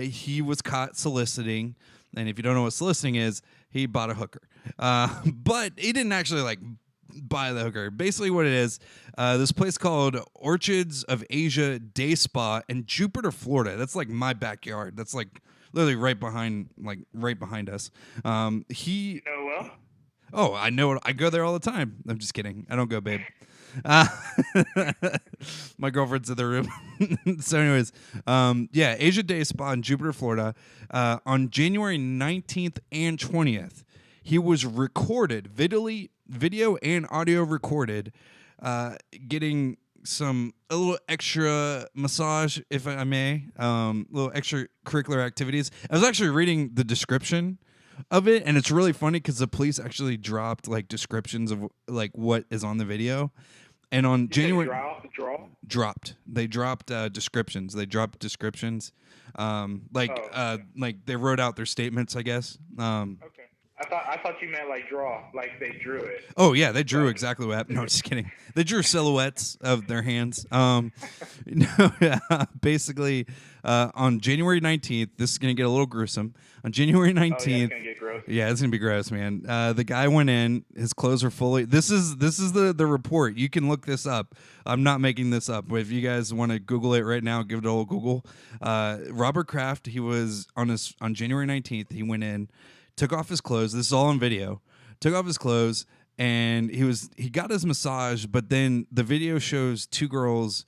C: he was caught soliciting, and if you don't know what soliciting is, he bought a hooker. But he didn't actually, buy the hooker. Basically what it is, this place called Orchids of Asia Day Spa in Jupiter, Florida. That's like my backyard. That's like literally right behind us. He...
D: well?
C: Oh, I know it. I go there all the time. I'm just kidding. I don't go, babe. My girlfriend's in the room. So anyways, Asia Day Spa in Jupiter, Florida. On January 19th and 20th, he was recorded, video and audio recorded, getting a little extra massage, if I may, little extracurricular activities. I was actually reading the description of it, and it's really funny because the police actually dropped descriptions of what is on the video, and on January they dropped descriptions. They dropped descriptions, they wrote out their statements, I guess.
D: Okay. I thought you meant draw, they drew it.
C: Oh yeah, they drew exactly what happened. No, just kidding. They drew silhouettes of their hands. Basically, on January 19th, this is gonna get a little gruesome. On January 19th,
D: it's gonna get gross.
C: Yeah, it's gonna be gross, man. The guy went in. His clothes are fully. This is the report. You can look this up. I'm not making this up. But if you guys want to Google it right now, give it a little Google. Robert Kraft. He was on January 19th. He went in. Took off his clothes. This is all on video. Took off his clothes, and he got his massage. But then the video shows 2 girls,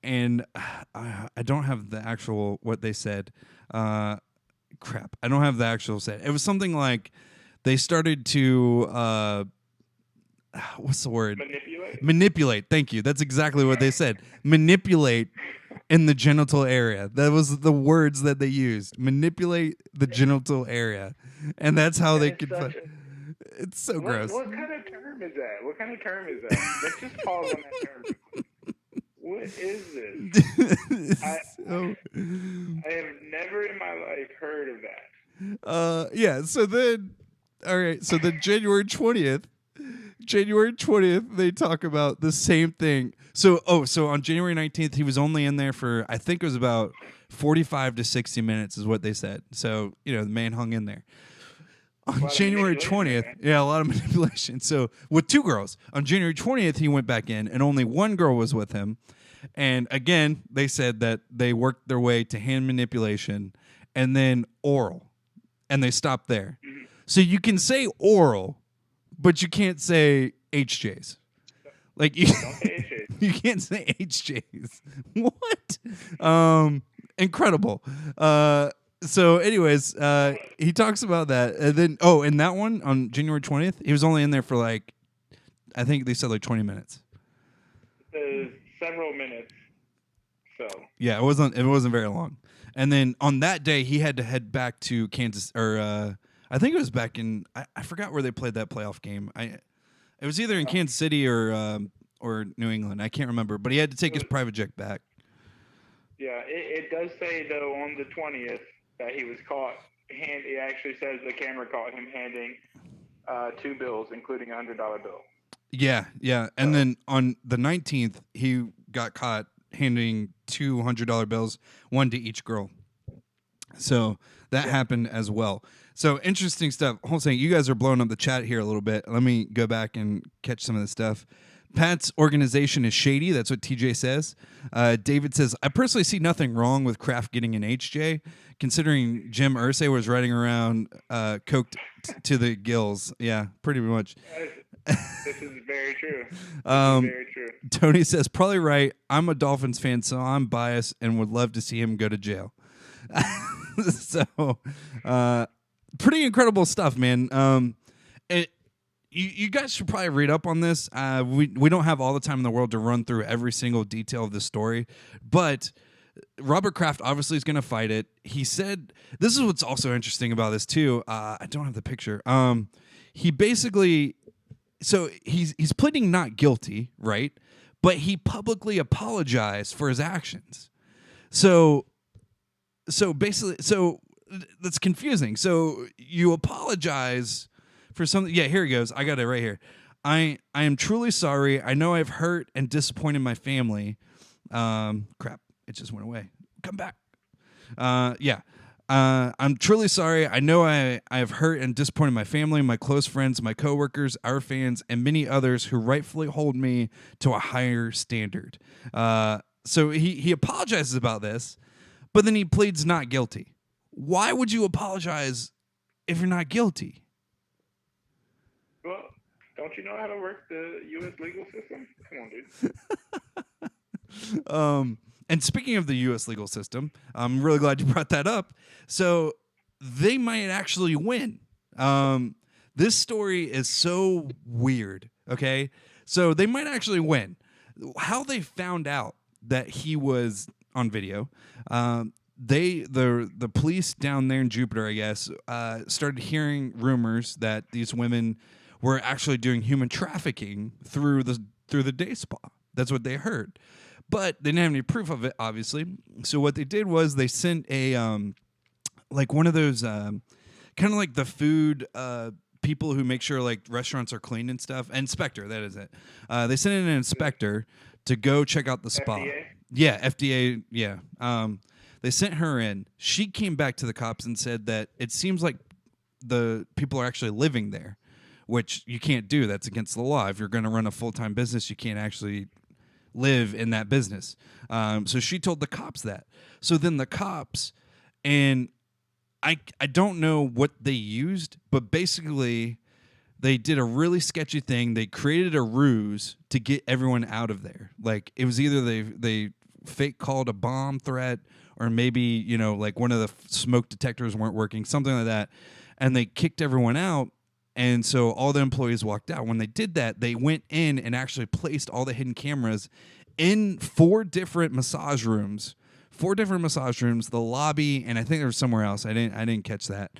C: and I don't have the actual what they said. Crap, I don't have the actual set. It was something like they started to what's the word? Manipulate. Thank you. That's exactly what they said. Manipulate in the genital area. That was the words that they used. Manipulate the genital area. And that's how they could... It's so gross.
D: What kind of term is that? Let's just pause on that term. What is this? I have never in my life heard of that.
C: Yeah, so then... All right, so then January 20th, they talk about the same thing. So on January 19th, he was only in there for, I think it was about 45 to 60 minutes is what they said. So, the man hung in there. On January 20th, a lot of manipulation. So with 2 girls. On January 20th, he went back in, and only 1 girl was with him. And again, they said that they worked their way to hand manipulation and then oral. And they stopped there. Mm-hmm. So you can say oral, but you can't say HJs. You can't say HJs. What? Incredible. So anyways, he talks about that. And then, in that one on January 20th, he was only in there for I think they said 20 minutes.
D: says several minutes. So
C: Yeah, it wasn't very long. And then on that day, he had to head back to Kansas, or I think it was back in I forgot where they played that playoff game. It was either in Kansas City or New England. I can't remember, but he had to take his private jet back.
D: yeah, it does say though on the 20th that he was caught. It actually says the camera caught him handing 2 bills, including $100 bill.
C: Yeah. And then on the 19th, he got caught handing $200 bills, one to each girl. So that happened as well. So interesting stuff. Hossein, you guys are blowing up the chat here a little bit. Let me go back and catch some of the stuff. Pat's organization is shady. That's what TJ says. David says, I personally see nothing wrong with Kraft getting an HJ, considering Jim Irsay was riding around coked to the gills. Yeah, pretty much.
D: This is very true. Very true.
C: Tony says, probably right. I'm a Dolphins fan, so I'm biased and would love to see him go to jail. So, pretty incredible stuff, man. You guys should probably read up on this. We don't have all the time in the world to run through every single detail of the story, but Robert Kraft obviously is going to fight it. He said, this is what's also interesting about this too. I don't have the picture. He basically, so he's pleading not guilty, right? But he publicly apologized for his actions. So basically, that's confusing. So you apologize for something. Yeah, here he goes. I got it right here. I am truly sorry. I know I've hurt and disappointed my family. Crap, it just went away. Come back. I'm truly sorry. I know I have hurt and disappointed my family, my close friends, my coworkers, our fans, and many others who rightfully hold me to a higher standard. So he apologizes about this, but then he pleads not guilty. Why would you apologize if you're not guilty?
D: Well, don't you know how to work the U.S. legal system? Come on, dude.
C: And speaking of the U.S. legal system, I'm really glad you brought that up. So they might actually win. This story is so weird, okay? So they might actually win. How they found out that he was on video, the police down there in Jupiter, I guess, started hearing rumors that these women were actually doing human trafficking through the day spa. That's what they heard. But they didn't have any proof of it, obviously. So what they did was they sent a like one of those kind of like the food people who make sure like restaurants are clean and stuff. Inspector, that is it. They sent in an inspector to go check out the spa.
D: FDA?
C: Yeah, FDA. Yeah. They sent her in. She came back to the cops and said that it seems like the people are actually living there, which you can't do. That's against the law. If you're going to run a full-time business, you can't actually live in that business. So she told the cops that. So then the cops, and I don't know what they used, but basically they did a really sketchy thing. They created a ruse to get everyone out of there. Like it was either they fake called a bomb threat, or maybe, you know, like one of the smoke detectors weren't working, something like that. And they kicked everyone out. And so all the employees walked out. When they did that, they went in and actually placed all the hidden cameras in 4 different massage rooms, the lobby, and I think there was somewhere else. I didn't catch that.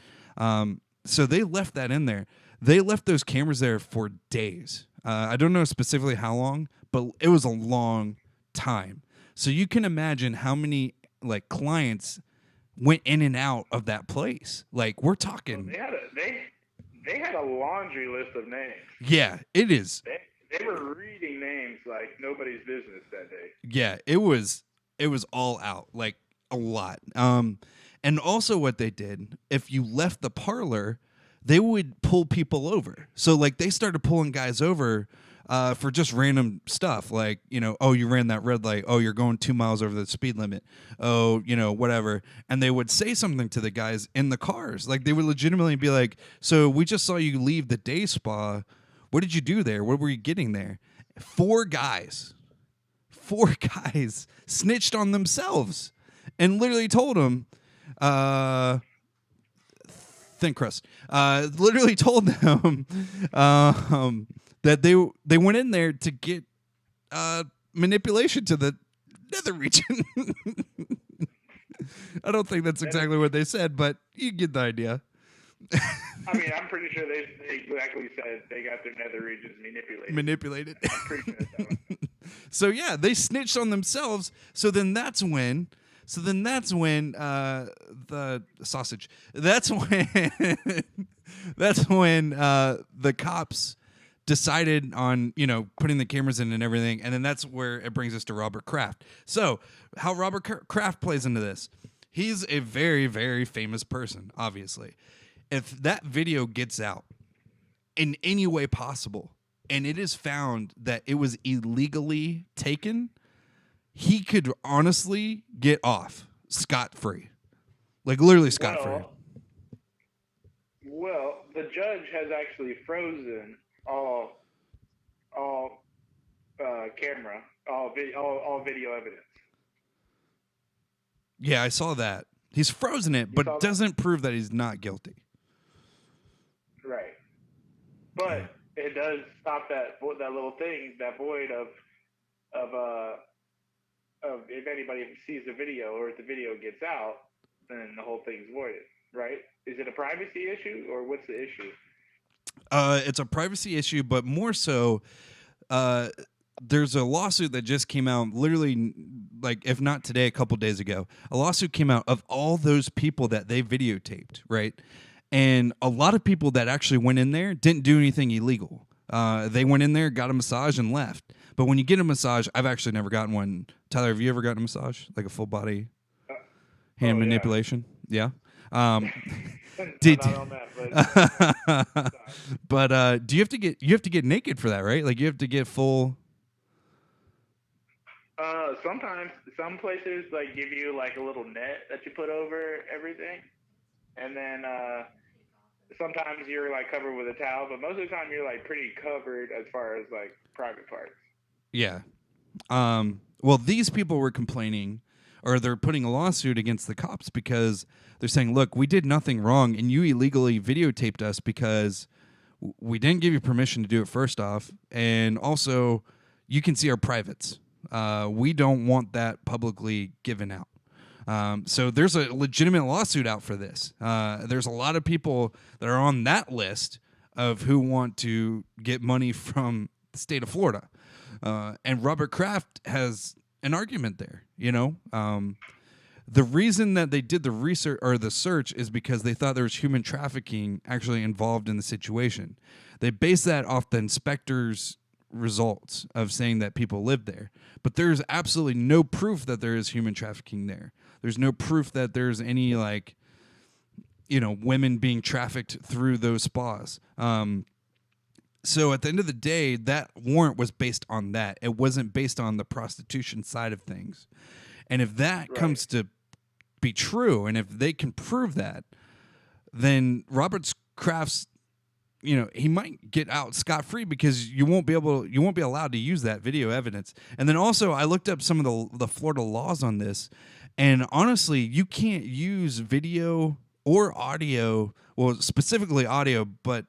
C: So they left that in there. They left those cameras there for days. I don't know specifically how long, but it was a long time. So you can imagine how many like clients went in and out of that place. Like we're talking.
D: They had a laundry list of names.
C: Yeah, it is.
D: They were reading names like nobody's business that day.
C: Yeah, it was all out, like a lot. And also what they did, if you left the parlor, they would pull people over. So like they started pulling guys over for just random stuff, like, you know, oh, you ran that red light. Oh, you're going 2 miles over the speed limit. Oh, you know, whatever. And they would say something to the guys in the cars. Like they would legitimately be like, so we just saw you leave the day spa. What did you do there? What were you getting there? 4 guys snitched on themselves and literally told them, thin crust, literally told them that they went in there to get manipulation to the nether region. I don't think that's exactly what they said, but you get the idea.
D: I mean, I'm pretty sure they exactly said they got their nether regions
C: Manipulated.
D: I'm pretty sure that's how it went.
C: So yeah, they snitched on themselves. So then that's when the sausage. That's when the cops decided on, putting the cameras in and everything, and then that's where it brings us to Robert Kraft. So how Robert Kraft plays into this? He's a very, very famous person, obviously. If that video gets out in any way possible, and it is found that it was illegally taken, he could honestly get off scot-free. Like, literally scot-free.
D: Well, the judge has actually frozen all camera, all video evidence.
C: Yeah, I saw that. He's frozen it, but doesn't prove that he's not guilty.
D: Right. But it does stop that little thing, that void of if anybody sees the video or if the video gets out, then the whole thing's voided, right? Is it a privacy issue or what's the issue?
C: It's a privacy issue, but more so, there's a lawsuit that just came out literally, like, if not today, a couple days ago. A lawsuit came out of all those people that they videotaped, right? And a lot of people that actually went in there didn't do anything illegal. They went in there, got a massage, and left. But when you get a massage, I've actually never gotten one. Tyler, have you ever gotten a massage? Like a full body hand manipulation? Yeah.
D: Not on that,
C: but do you have to get naked for that, right? Like, you have to get full.
D: Sometimes some places like give you like a little net that you put over everything, and then sometimes you're like covered with a towel, but most of the time you're like pretty covered as far as like private parts.
C: Yeah. Well, these people were complaining, or they're putting a lawsuit against the cops because they're saying, look, we did nothing wrong, and you illegally videotaped us because we didn't give you permission to do it, first off, and also you can see our privates. We don't want that publicly given out. So there's a legitimate lawsuit out for this. There's a lot of people that are on that list of who want to get money from the state of Florida. And Robert Kraft has an argument there, The reason that they did the research or the search is because they thought there was human trafficking actually involved in the situation. They based that off the inspector's results of saying that people lived there. But there's absolutely no proof that there is human trafficking there. There's no proof that there's any, women being trafficked through those spas. So at the end of the day, that warrant was based on that. It wasn't based on the prostitution side of things. And if that comes to be true, and if they can prove that, then Robert Kraft's, he might get out scot-free because you won't be allowed to use that video evidence. And then also, I looked up some of the Florida laws on this, and honestly, you can't use video or audio, well, specifically audio, but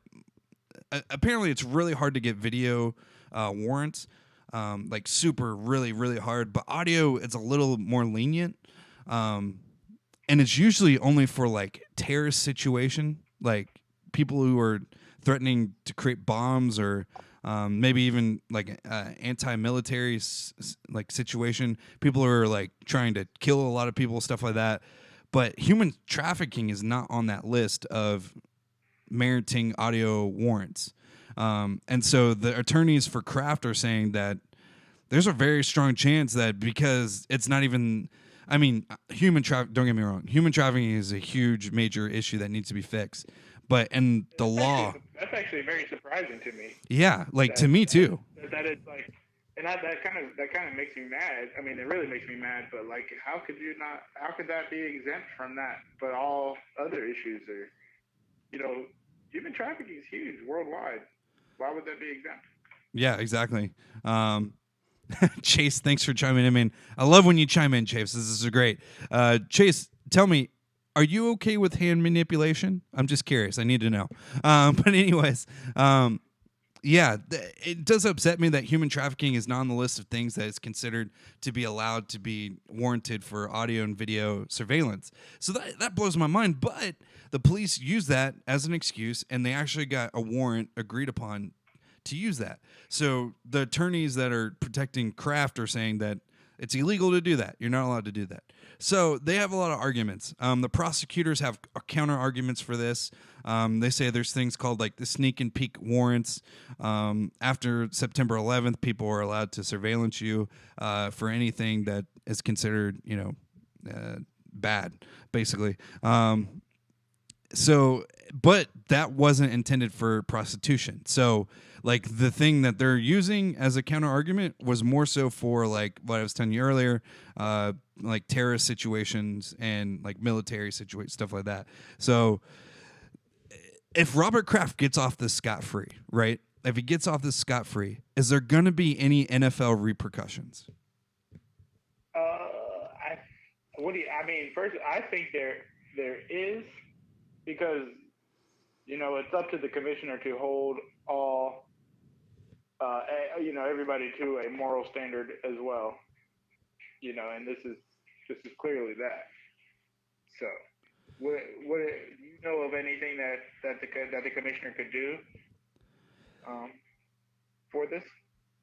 C: apparently it's really hard to get video warrants, like super really, really hard. But audio, it's a little more lenient, and it's usually only for like terrorist situation, like people who are threatening to create bombs or maybe even like anti-military like situation. People who are like trying to kill a lot of people, stuff like that. But human trafficking is not on that list of meriting audio warrants. And so the attorneys for Kraft are saying that there's a very strong chance that because it's not even, human trafficking, don't get me wrong, human trafficking is a huge major issue that needs to be fixed. But in the law,
D: that's actually very surprising to me.
C: Yeah, to me too.
D: That it's like, and that kind of makes me mad. I mean, it really makes me mad. But like, how could that be exempt from that? But all other issues are, human trafficking is huge worldwide. Why would that be exempt?
C: Yeah, exactly. Chase, thanks for chiming in, man. I love when you chime in, Chase. This is great. Chase, tell me, are you okay with hand manipulation? I'm just curious. I need to know. But anyways, it does upset me that human trafficking is not on the list of things that is considered to be allowed to be warranted for audio and video surveillance. So that blows my mind. But the police use that as an excuse, and they actually got a warrant agreed upon to use that. So the attorneys that are protecting Kraft are saying that it's illegal to do that. You're not allowed to do that. So they have a lot of arguments. The prosecutors have counter arguments for this. They say there's things called like the sneak and peek warrants. After September 11th, people are allowed to surveillance you for anything that is considered, bad, basically. But that wasn't intended for prostitution. So, like, the thing that they're using as a counter argument was more so for, like, what I was telling you earlier, like terrorist situations and like military situations, stuff like that. So, if Robert Kraft gets off this scot-free, right? If he gets off this scot-free, is there going to be any NFL repercussions?
D: First, I think there is, because it's up to the commissioner to hold all everybody to a moral standard as well. And this is clearly that. So, what do you know of anything that the commissioner could do for this?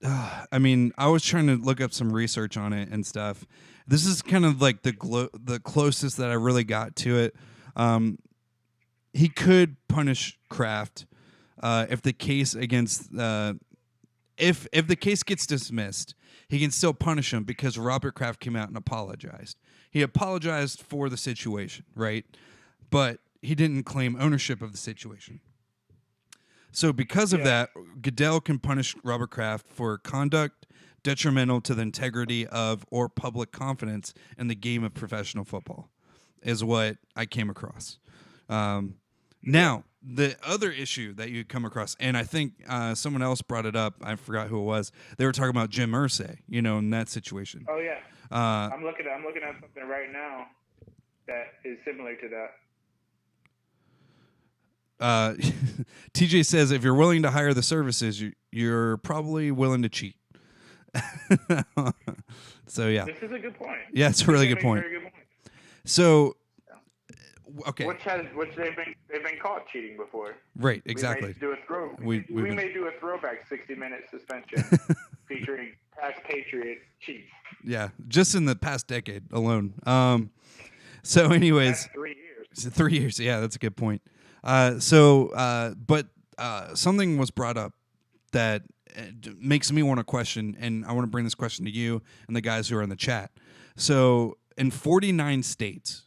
C: I was trying to look up some research on it and stuff. This is kind of like the closest that I really got to it. He could punish Kraft if the case against if the case gets dismissed. He can still punish him because Robert Kraft came out and apologized. He apologized for the situation, right? But he didn't claim ownership of the situation. So because of that, Goodell can punish Robert Kraft for conduct detrimental to the integrity of or public confidence in the game of professional football, is what I came across. Now, the other issue that you come across, and I think someone else brought it up, I forgot who it was. They were talking about Jim Irsay, in that situation.
D: Oh yeah, I'm looking at something right now that is similar to that.
C: TJ says if you're willing to hire the services, you're probably willing to cheat. So yeah,
D: this is a good point.
C: Yeah, it's a really good point.
D: Very good point.
C: So. Okay.
D: Which they've been caught cheating before.
C: Right, exactly.
D: We may do a throwback 60-minute suspension featuring past Patriot cheats.
C: Yeah, just in the past decade alone. So anyways,
D: that's 3 years.
C: 3 years. Yeah, that's a good point. But something was brought up that makes me want to question, and I want to bring this question to you and the guys who are in the chat. So in 49 states,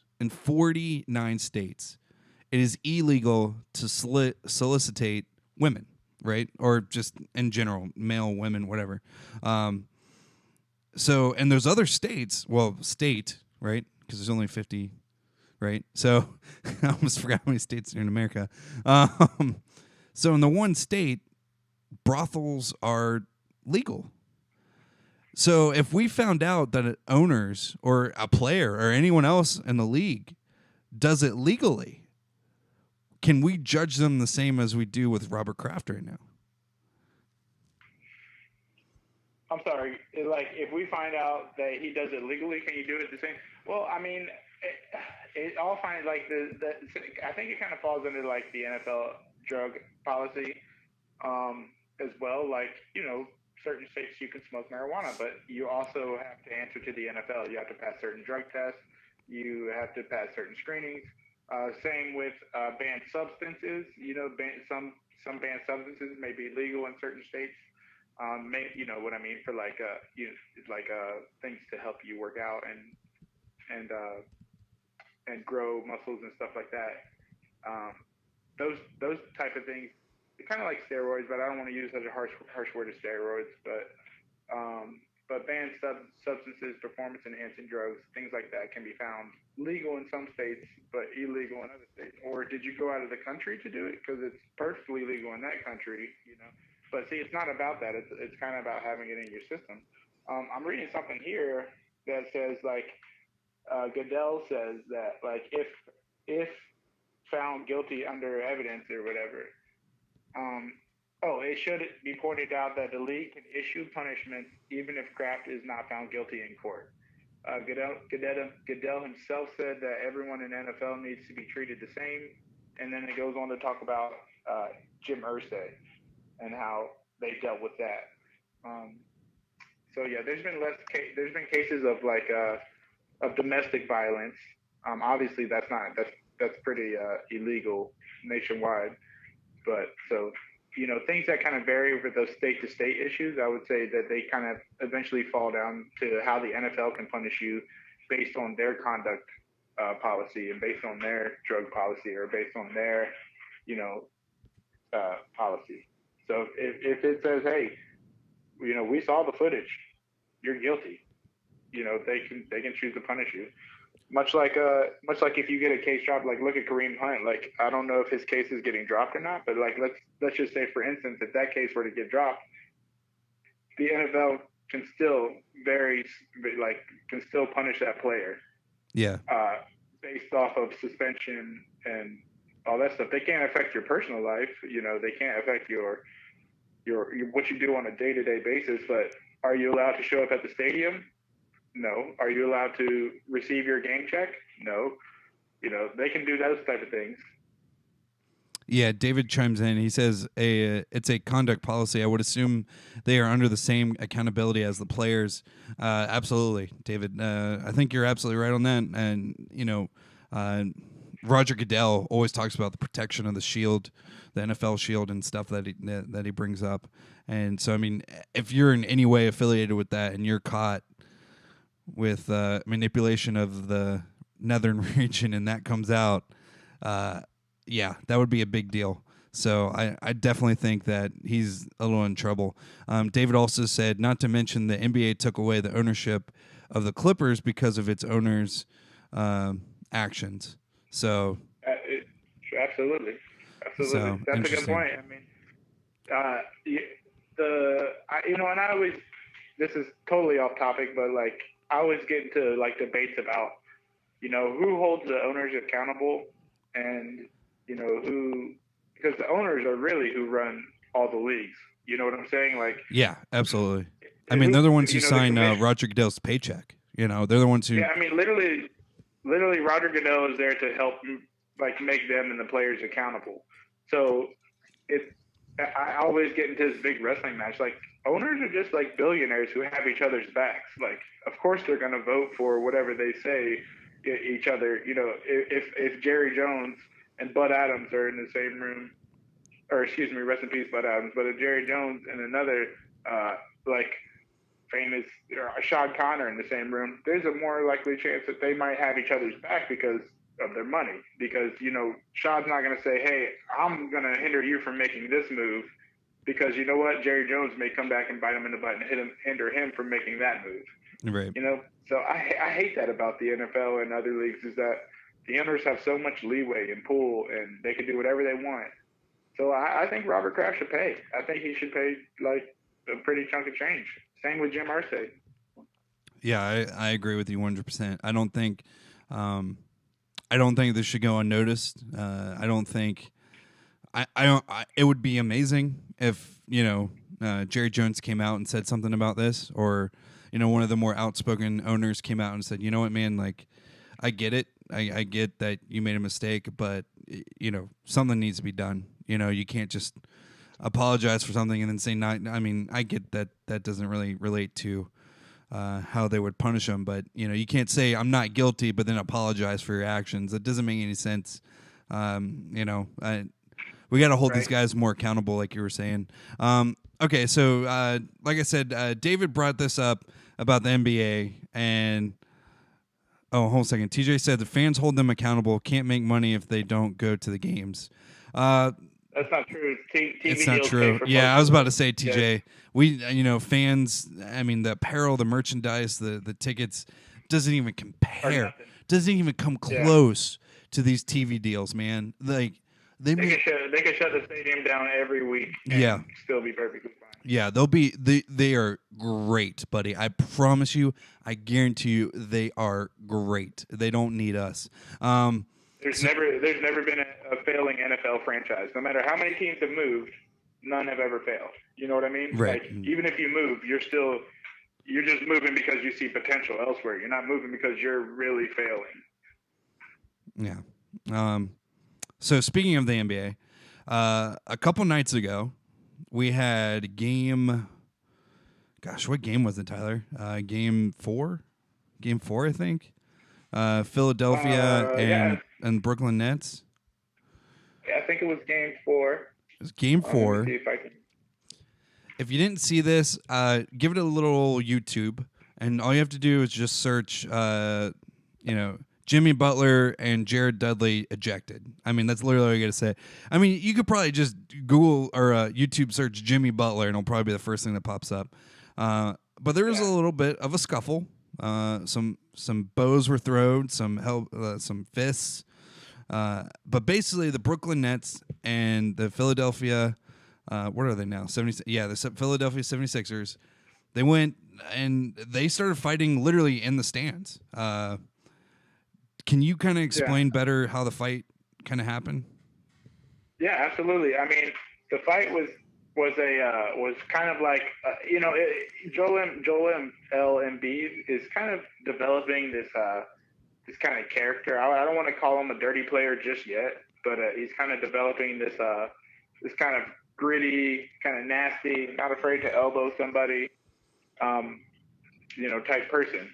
C: it is illegal to solicitate women, right? Or just in general, male, women, whatever. So, and there's other states, right? Because there's only 50, right? So I almost forgot how many states are in America. So in the one state, brothels are legal. So if we found out that owners or a player or anyone else in the league does it legally, can we judge them the same as we do with Robert Kraft right now?
D: I'm sorry. If we find out that he does it legally, can you do it the same? Well, it all finds I think it kind of falls under like the NFL drug policy as well. Certain states you can smoke marijuana, but you also have to answer to the NFL. You have to pass certain drug tests. You have to pass certain screenings. Same with banned substances. Some banned substances may be legal in certain states. What I mean, for things to help you work out and grow muscles and stuff like that. Those type of things. Kind of like steroids, but I don't want to use such a harsh word as steroids. But banned substances, performance-enhancing drugs, things like that can be found legal in some states, but illegal in other states. Or did you go out of the country to do it? Because it's perfectly legal in that country, But see, it's not about that. It's kind of about having it in your system. I'm reading something here that says Goodell says that if found guilty under evidence or whatever. Oh, it should be pointed out that the league can issue punishments even if Kraft is not found guilty in court. Goodell himself said that everyone in the NFL needs to be treated the same, and then it goes on to talk about Jim Irsay and how they dealt with that. Um, so yeah, there's been cases of of domestic violence. Obviously, that's pretty illegal nationwide. But so, things that kind of vary over those state to state issues, I would say that they kind of eventually fall down to how the NFL can punish you based on their conduct policy and based on their drug policy or based on their, you know, policy. So if it says, hey, we saw the footage, you're guilty. They can choose to punish you. Much like if you get a case dropped, like look at Kareem Hunt. Like I don't know if his case is getting dropped or not, but like let's just say for instance, if that case were to get dropped, the NFL can still can still punish that player.
C: Yeah.
D: Based off of suspension and all that stuff. They can't affect your personal life. They can't affect your what you do on a day to day basis. But are you allowed to show up at the stadium? No. Are you allowed to receive your game check? No. They can do those type of things.
C: Yeah, David chimes in. He says it's a conduct policy. I would assume they are under the same accountability as the players. Absolutely, David. I think you're absolutely right on that. And Roger Goodell always talks about the protection of the shield, the NFL shield, and stuff that he brings up. And so, I mean, if you're in any way affiliated with that and you're caught with manipulation of the nether region and that comes out, yeah, that would be a big deal. So I definitely think that he's a little in trouble. David also said, not to mention the NBA took away the ownership of the Clippers because of its owners' actions. So
D: absolutely.
C: So,
D: that's a good point. I mean, and I always, this is totally off topic, but like I always get into like debates about, who holds the owners accountable and, who, because the owners are really who run all the leagues. You know what I'm saying? Like,
C: yeah, absolutely. I mean, they're the ones who sign Roger Goodell's paycheck. They're the ones who.
D: Yeah, I mean, literally, Roger Goodell is there to help, like, make them and the players accountable. So I always get into this big wrestling match. Like, owners are just like billionaires who have each other's backs. Like, of course they're going to vote for whatever they say each other. If Jerry Jones and Bud Adams are in the same room, or excuse me, rest in peace, Bud Adams, but if Jerry Jones and another famous Shad Khan are in the same room, there's a more likely chance that they might have each other's back because of their money. Because, Shad's not going to say, hey, I'm going to hinder you from making this move because you know what? Jerry Jones may come back and bite him in the butt and hinder him from making that move.
C: Right.
D: So I hate that about the NFL and other leagues is that the owners have so much leeway and pull and they can do whatever they want. So I think Robert Kraft should pay. I think he should pay like a pretty chunk of change. Same with Jim Irsay.
C: Yeah, I agree with you 100%. I don't think this should go unnoticed. I don't think it would be amazing if Jerry Jones came out and said something about this, or one of the more outspoken owners came out and said, you know what, man, like I get it. I get that you made a mistake, but something needs to be done. You can't just apologize for something and then say not. I mean, I get that doesn't really relate to how they would punish them, but you can't say I'm not guilty, but then apologize for your actions. That doesn't make any sense. We got to hold these guys more accountable, like you were saying. Okay, so like I said, David brought this up about the NBA, and hold on a second. TJ said the fans hold them accountable. Can't make money if they don't go to the games.
D: That's not true. TV
C: it's not true. Yeah, I was about to say, TJ. Yeah. We, fans. I mean, the apparel, the merchandise, the tickets doesn't even compare. Doesn't even come close to these TV deals, man. Like they can
D: shut the stadium down every week. And still be perfectly fine.
C: Yeah, they are great, buddy. I promise you. I guarantee you, they are great. They don't need us.
D: There's never been a failing NFL franchise. No matter how many teams have moved, none have ever failed. You know what I mean?
C: Right.
D: Like even if you move, you're just moving because you see potential elsewhere. You're not moving because you're really failing.
C: Yeah. So speaking of the NBA, a couple nights ago, we had game. Gosh, what game was it, Tyler? Game 4? Game 4, I think. Philadelphia and Brooklyn Nets.
D: Yeah, I think it was game 4.
C: It was game 4.
D: Let me see if I can.
C: If you didn't see this, give it a little YouTube, and all you have to do is just search, Jimmy Butler and Jared Dudley ejected. I mean, that's literally all you got to say. I mean, you could probably just Google or YouTube search Jimmy Butler, and it'll probably be the first thing that pops up. But there was a little bit of a scuffle. Some bows were thrown, some fists. But basically, the Brooklyn Nets and the Philadelphia, what are they now? The Philadelphia 76ers. They went and they started fighting literally in the stands. Can you kind of explain better how the fight kind of happened?
D: Yeah, absolutely. I mean, the fight was kind of like Joel Embiid is kind of developing this kind of character. I don't want to call him a dirty player just yet, but he's kind of developing this kind of gritty, kind of nasty, not afraid to elbow somebody, type person.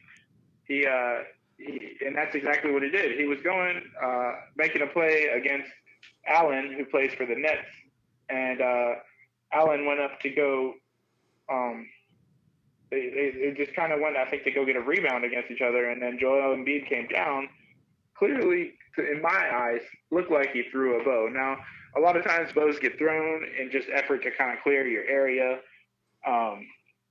D: He and that's exactly what he did. He was going making a play against Allen, who plays for the Nets, and Allen went up to go. They just kind of went, I think, to go get a rebound against each other, and then Joel Embiid came down. Clearly, in my eyes, looked like he threw a bow. Now, a lot of times bows get thrown in just effort to kind of clear your area.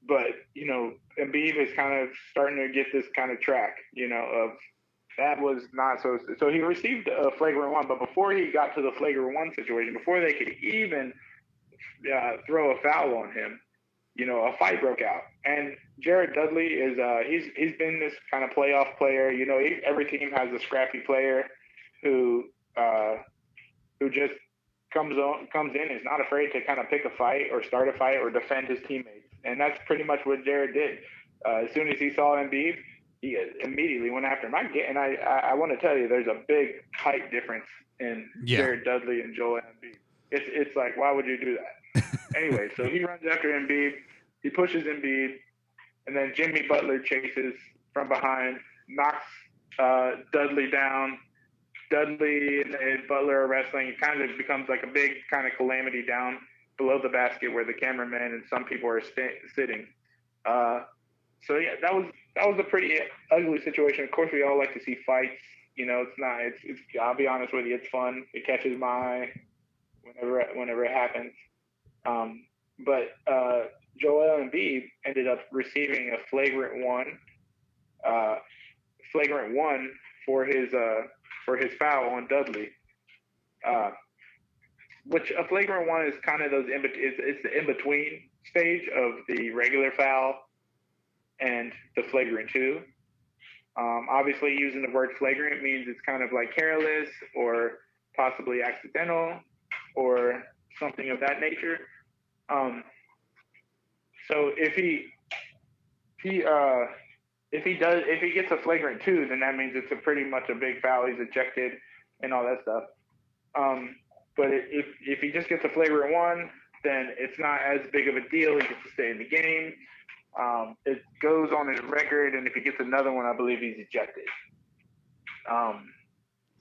D: But, Embiid is kind of starting to get this kind of track, of that was not so. So he received a flagrant one, but before he got to the flagrant one situation, before they could even throw a foul on him, a fight broke out. And Jared Dudley is he's been this kind of playoff player. Every team has a scrappy player who just comes in, is not afraid to kind of pick a fight or start a fight or defend his teammates. And that's pretty much what Jared did. As soon as he saw Embiid, he immediately went after him. I want to tell you, there's a big height difference in Jared Dudley and Joel Embiid. It's like, why would you do that? Anyway, so he runs after Embiid. He pushes Embiid, and then Jimmy Butler chases from behind, knocks Dudley down. Dudley and Butler are wrestling. It kind of becomes like a big kind of calamity down below the basket where the cameraman and some people are sitting. So yeah, that was a pretty ugly situation. Of course, we all like to see fights. It's I'll be honest with you, it's fun. It catches my eye whenever it happens. But Joel Embiid ended up receiving a flagrant one for his foul on Dudley. Which a flagrant one is kind of it's the in-between stage of the regular foul and the flagrant 2. Obviously, using the word flagrant means it's kind of like careless or possibly accidental or something of that nature. So if he gets a flagrant 2, then that means it's pretty much a big foul. He's ejected and all that stuff. But if he just gets a flagrant 1, then it's not as big of a deal. He gets to stay in the game. It goes on his record, and if he gets another one, I believe he's ejected.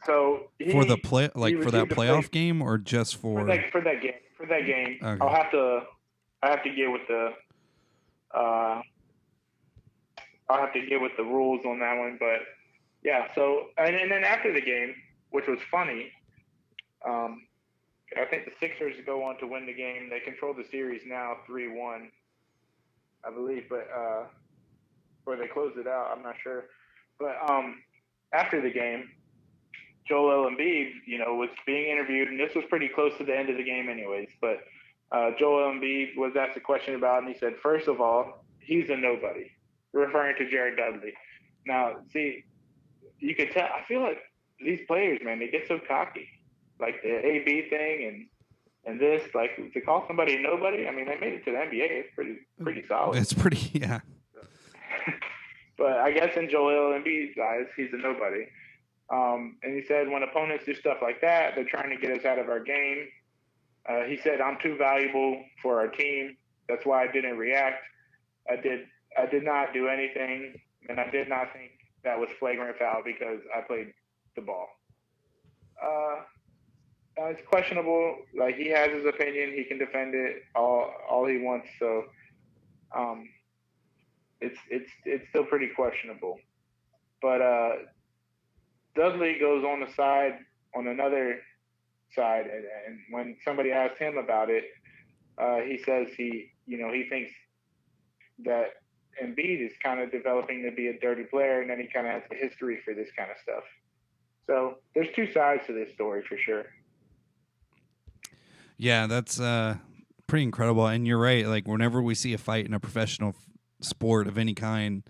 D: So
C: for that playoff game, or just for
D: that game? For that game,
C: okay.
D: I have to get with the I'll have to get with the rules on that one, but yeah. So and then after the game, which was funny, I think the Sixers go on to win the game. They control the series now 3-1, I believe, but or they closed it out. I'm not sure, but after the game, Joel Embiid, was being interviewed, and this was pretty close to the end of the game, anyways. But Joel Embiid was asked a question about it, and he said, first of all, he's a nobody, referring to Jared Dudley. Now, see, you could tell. I feel like these players, man, they get so cocky, like the AB thing, and And this, like, to call somebody nobody, I mean, they made it to the NBA. It's pretty solid.
C: It's pretty, yeah.
D: But I guess in Joel Embiid's eyes, he's a nobody. And he said when opponents do stuff like that, they're trying to get us out of our game. He said, I'm too valuable for our team. That's why I didn't react. I did not do anything, and I did not think that was flagrant foul because I played the ball. It's questionable. Like, he has his opinion. He can defend it all he wants. So it's still pretty questionable. But Dudley goes on another side, and when somebody asked him about it, he says he thinks that Embiid is kind of developing to be a dirty player, and then he kind of has a history for this kind of stuff. So there's two sides to this story for sure.
C: Yeah, that's pretty incredible. And you're right. Like, whenever we see a fight in a professional sport of any kind,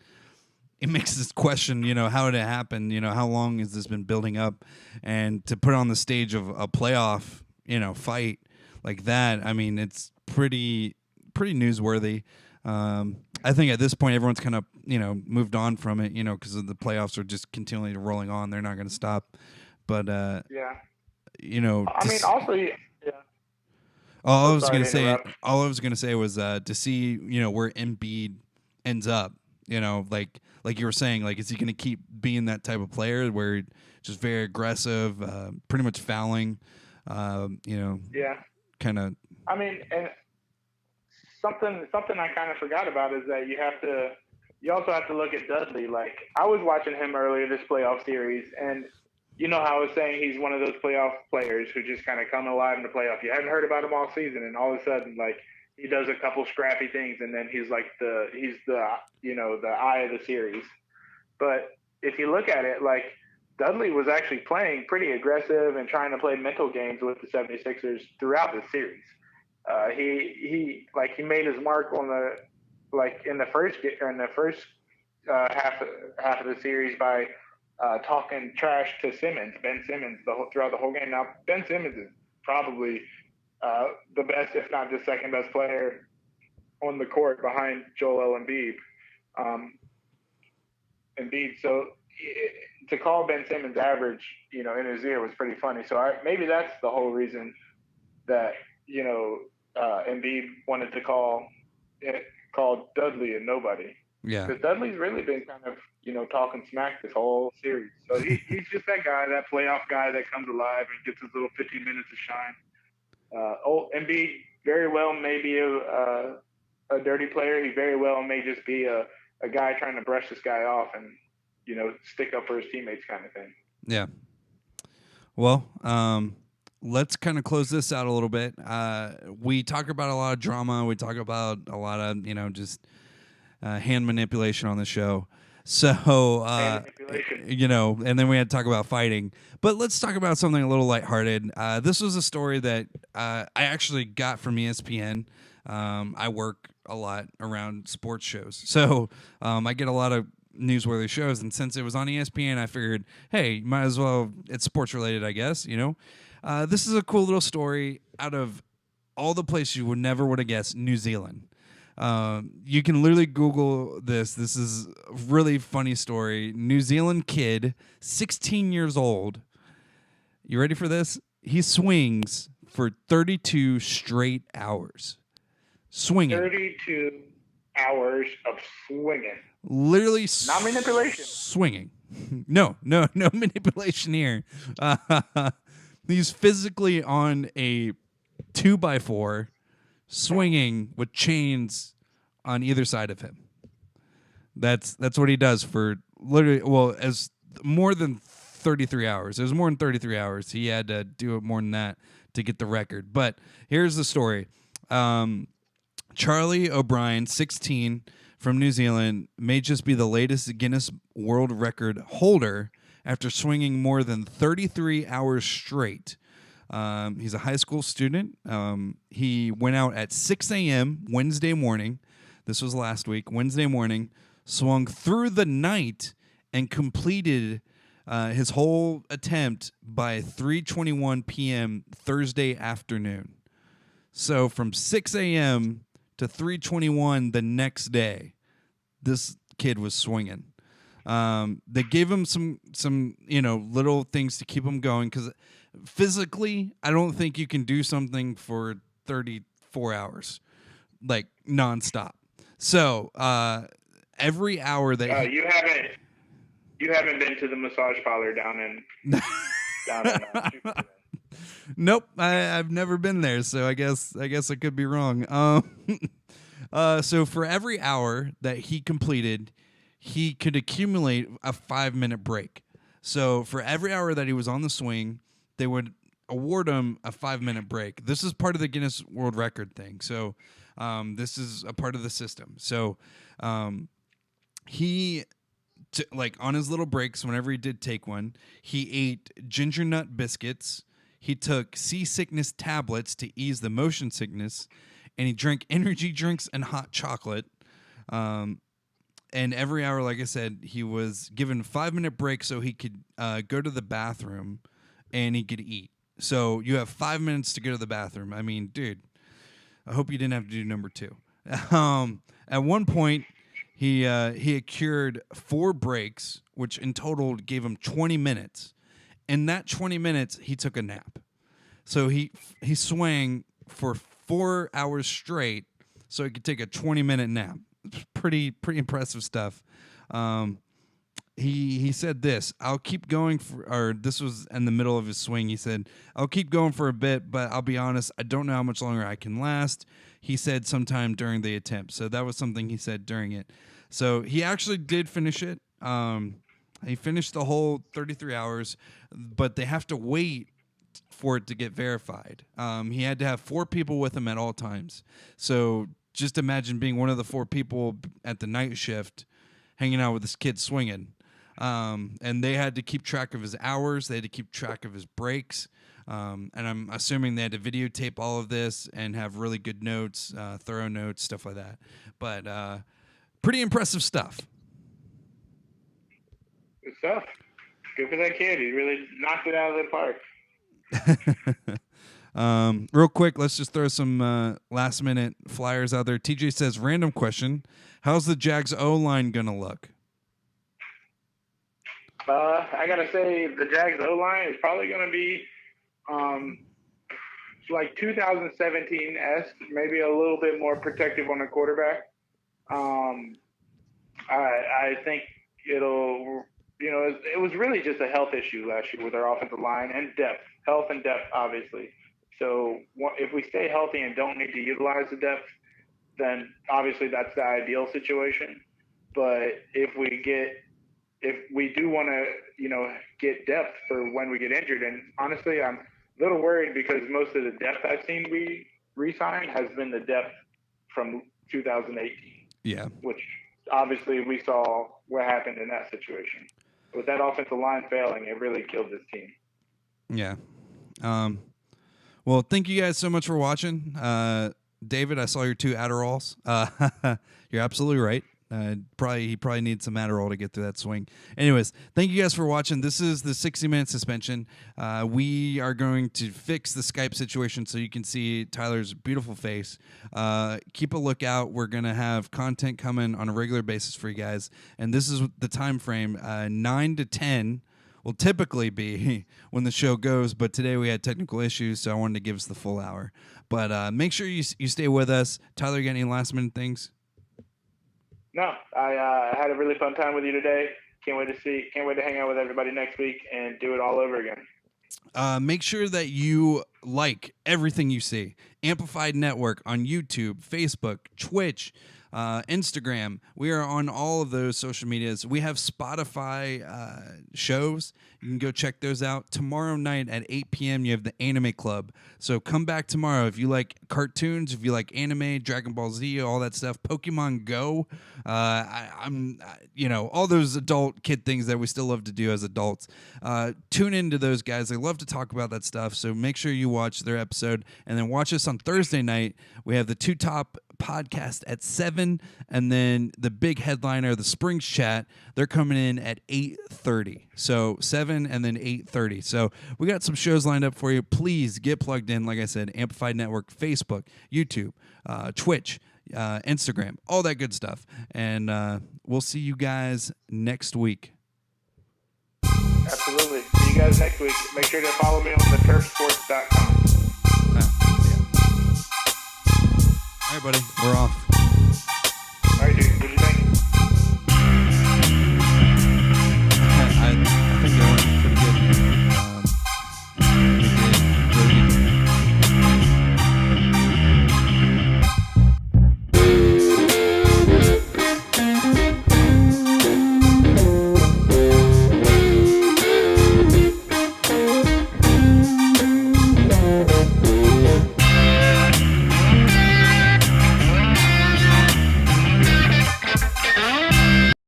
C: it makes us question, how did it happen? How long has this been building up? And to put on the stage of a playoff, fight like that, I mean, it's pretty newsworthy. I think at this point, everyone's kind of, moved on from it, because the playoffs are just continually rolling on. They're not going to stop. But,
D: yeah.
C: I
D: mean, also, yeah.
C: All I was going to say was to see, where Embiid ends up, like you were saying, like, is he going to keep being that type of player where just very aggressive, pretty much fouling,
D: Yeah.
C: kind of.
D: I mean, and something I kind of forgot about is that you also have to look at Dudley. Like, I was watching him earlier this playoff series, and you know how I was saying he's one of those playoff players who just kind of come alive in the playoff. You hadn't heard about him all season, and all of a sudden, like, he does a couple scrappy things, and then he's like the eye of the series. But if you look at it, like, Dudley was actually playing pretty aggressive and trying to play mental games with the 76ers throughout the series. He made his mark on in the first half of the series by talking trash to Ben Simmons throughout the whole game. Now, Ben Simmons is probably the best, if not the second best player on the court behind Joel Embiid. So to call Ben Simmons average, in his ear was pretty funny. So maybe that's the whole reason that Embiid wanted to call Dudley a nobody.
C: Yeah.
D: Because Dudley's really been kind of, talking smack this whole series. So he's just that guy, that playoff guy that comes alive and gets his little 15 minutes of shine. Embiid very well may be a dirty player. He very well may just be a guy trying to brush this guy off and, stick up for his teammates kind of thing.
C: Yeah. Well, let's kind of close this out a little bit. We talk about a lot of drama. We talk about a lot of, just hand manipulation on the show. So, and then we had to talk about fighting. But let's talk about something a little lighthearted. This was a story that I actually got from ESPN. I work a lot around sports shows. So I get a lot of newsworthy shows. And since it was on ESPN, I figured, hey, might as well, it's sports related, I guess, This is a cool little story out of all the places you would have guessed, New Zealand. You can literally Google this. This is a really funny story. New Zealand kid, 16 years old. You ready for this? He swings for 32 straight hours. Swinging.
D: 32 hours of swinging.
C: Literally.
D: Not manipulation.
C: Swinging. No manipulation here. He's physically on a 2x4 swinging with chains on either side of him. That's what he does for literally, as more than 33 hours. It was more than 33 hours. He had to do it more than that to get the record. But here's the story. Charlie O'Brien, 16, from New Zealand, may just be the latest Guinness World Record holder after swinging more than 33 hours straight. He's a high school student. He went out at 6 a.m. Wednesday morning. This was last week. Wednesday morning, swung through the night and completed his whole attempt by 3:21 p.m. Thursday afternoon. So from 6 a.m. to 3:21 the next day, this kid was swinging. They gave him some little things to keep him going because physically, I don't think you can do something for 34 hours, like nonstop. So every hour that
D: you haven't been to the massage parlor down in Jupiter.
C: Nope, I've never been there, so I guess I could be wrong. So for every hour that he completed, he could accumulate a 5-minute break. So for every hour that he was on the swing, they would award him a 5-minute break. This is part of the Guinness World Record thing. So this is a part of the system. So he, like on his little breaks, whenever he did take one, he ate ginger nut biscuits. He took seasickness tablets to ease the motion sickness, and he drank energy drinks and hot chocolate. And every hour, like I said, he was given a 5-minute break so he could go to the bathroom and he could eat. So you have 5 minutes to go to the bathroom. I mean, dude, I hope you didn't have to do number 2. At one point, he had cured 4 breaks, which in total gave him 20 minutes. In that 20 minutes, he took a nap. So he swang for 4 hours straight so he could take a 20-minute nap. It's pretty impressive stuff. He said this, I'll keep going or this was in the middle of his swing. He said, I'll keep going for a bit, but I'll be honest, I don't know how much longer I can last. He said sometime during the attempt. So that was something he said during it. So he actually did finish it. He finished the whole 33 hours, but they have to wait for it to get verified. He had to have 4 people with him at all times. So just imagine being one of the 4 people at the night shift hanging out with this kid swinging. And they had to keep track of his hours. They had to keep track of his breaks. And I'm assuming they had to videotape all of this and have really good notes, thorough notes, stuff like that. But pretty impressive stuff.
D: Good stuff. Good for that kid. He really knocked it out of the park.
C: Real quick, let's just throw some last minute flyers out there. TJ says, random question. How's the Jags O-line going to look?
D: I got to say the Jags O-line is probably going to be like 2017-esque, maybe a little bit more protective on the quarterback. I think it'll, it was really just a health issue last year with our offensive line and depth, health and depth, obviously. So if we stay healthy and don't need to utilize the depth, then obviously that's the ideal situation. But if we do want to, get depth for when we get injured, and honestly, I'm a little worried because most of the depth I've seen we re-sign has been the depth from 2018. Yeah. Which obviously we saw what happened in that situation. With that offensive line failing, it really killed this team. Yeah.
C: Well, thank you guys so much for watching. David, I saw your 2 Adderalls. You're absolutely right. He probably needs some Adderall to get through that swing. Anyways, thank you guys for watching. This is the 60-minute suspension. We are going to fix the Skype situation so you can see Tyler's beautiful face. Keep a lookout. We're going to have content coming on a regular basis for you guys. And this is the time frame, 9 to 10 will typically be when the show goes, but today we had technical issues, so I wanted to give us the full hour. But make sure you stay with us. Tyler, you got any last-minute things?
D: No, I had a really fun time with you today. Can't wait to hang out with everybody next week and do it all over again.
C: Make sure that you like everything you see. Amplified Network on YouTube, Facebook, Twitch, Instagram. We are on all of those social medias. We have Spotify shows. You can go check those out. Tomorrow night at 8 p.m. you have the Anime Club. So come back tomorrow if you like cartoons, if you like anime, Dragon Ball Z, all that stuff, Pokemon Go. I'm all those adult kid things that we still love to do as adults. Tune into those guys. They love to talk about that stuff. So make sure you watch their episode and then watch us on Thursday night. We have the 2 top podcast at 7, and then the big headliner, the Springs Chat, they're coming in at 8:30. So 7 and then 8:30. So we got some shows lined up for you. Please get plugged in. Like I said, Amplified Network, Facebook, YouTube, Twitch, Instagram, all that good stuff. And we'll see you guys next week.
D: Absolutely. See you guys next week. Make sure to follow me on theturfsports.com.
C: All right, buddy. We're off.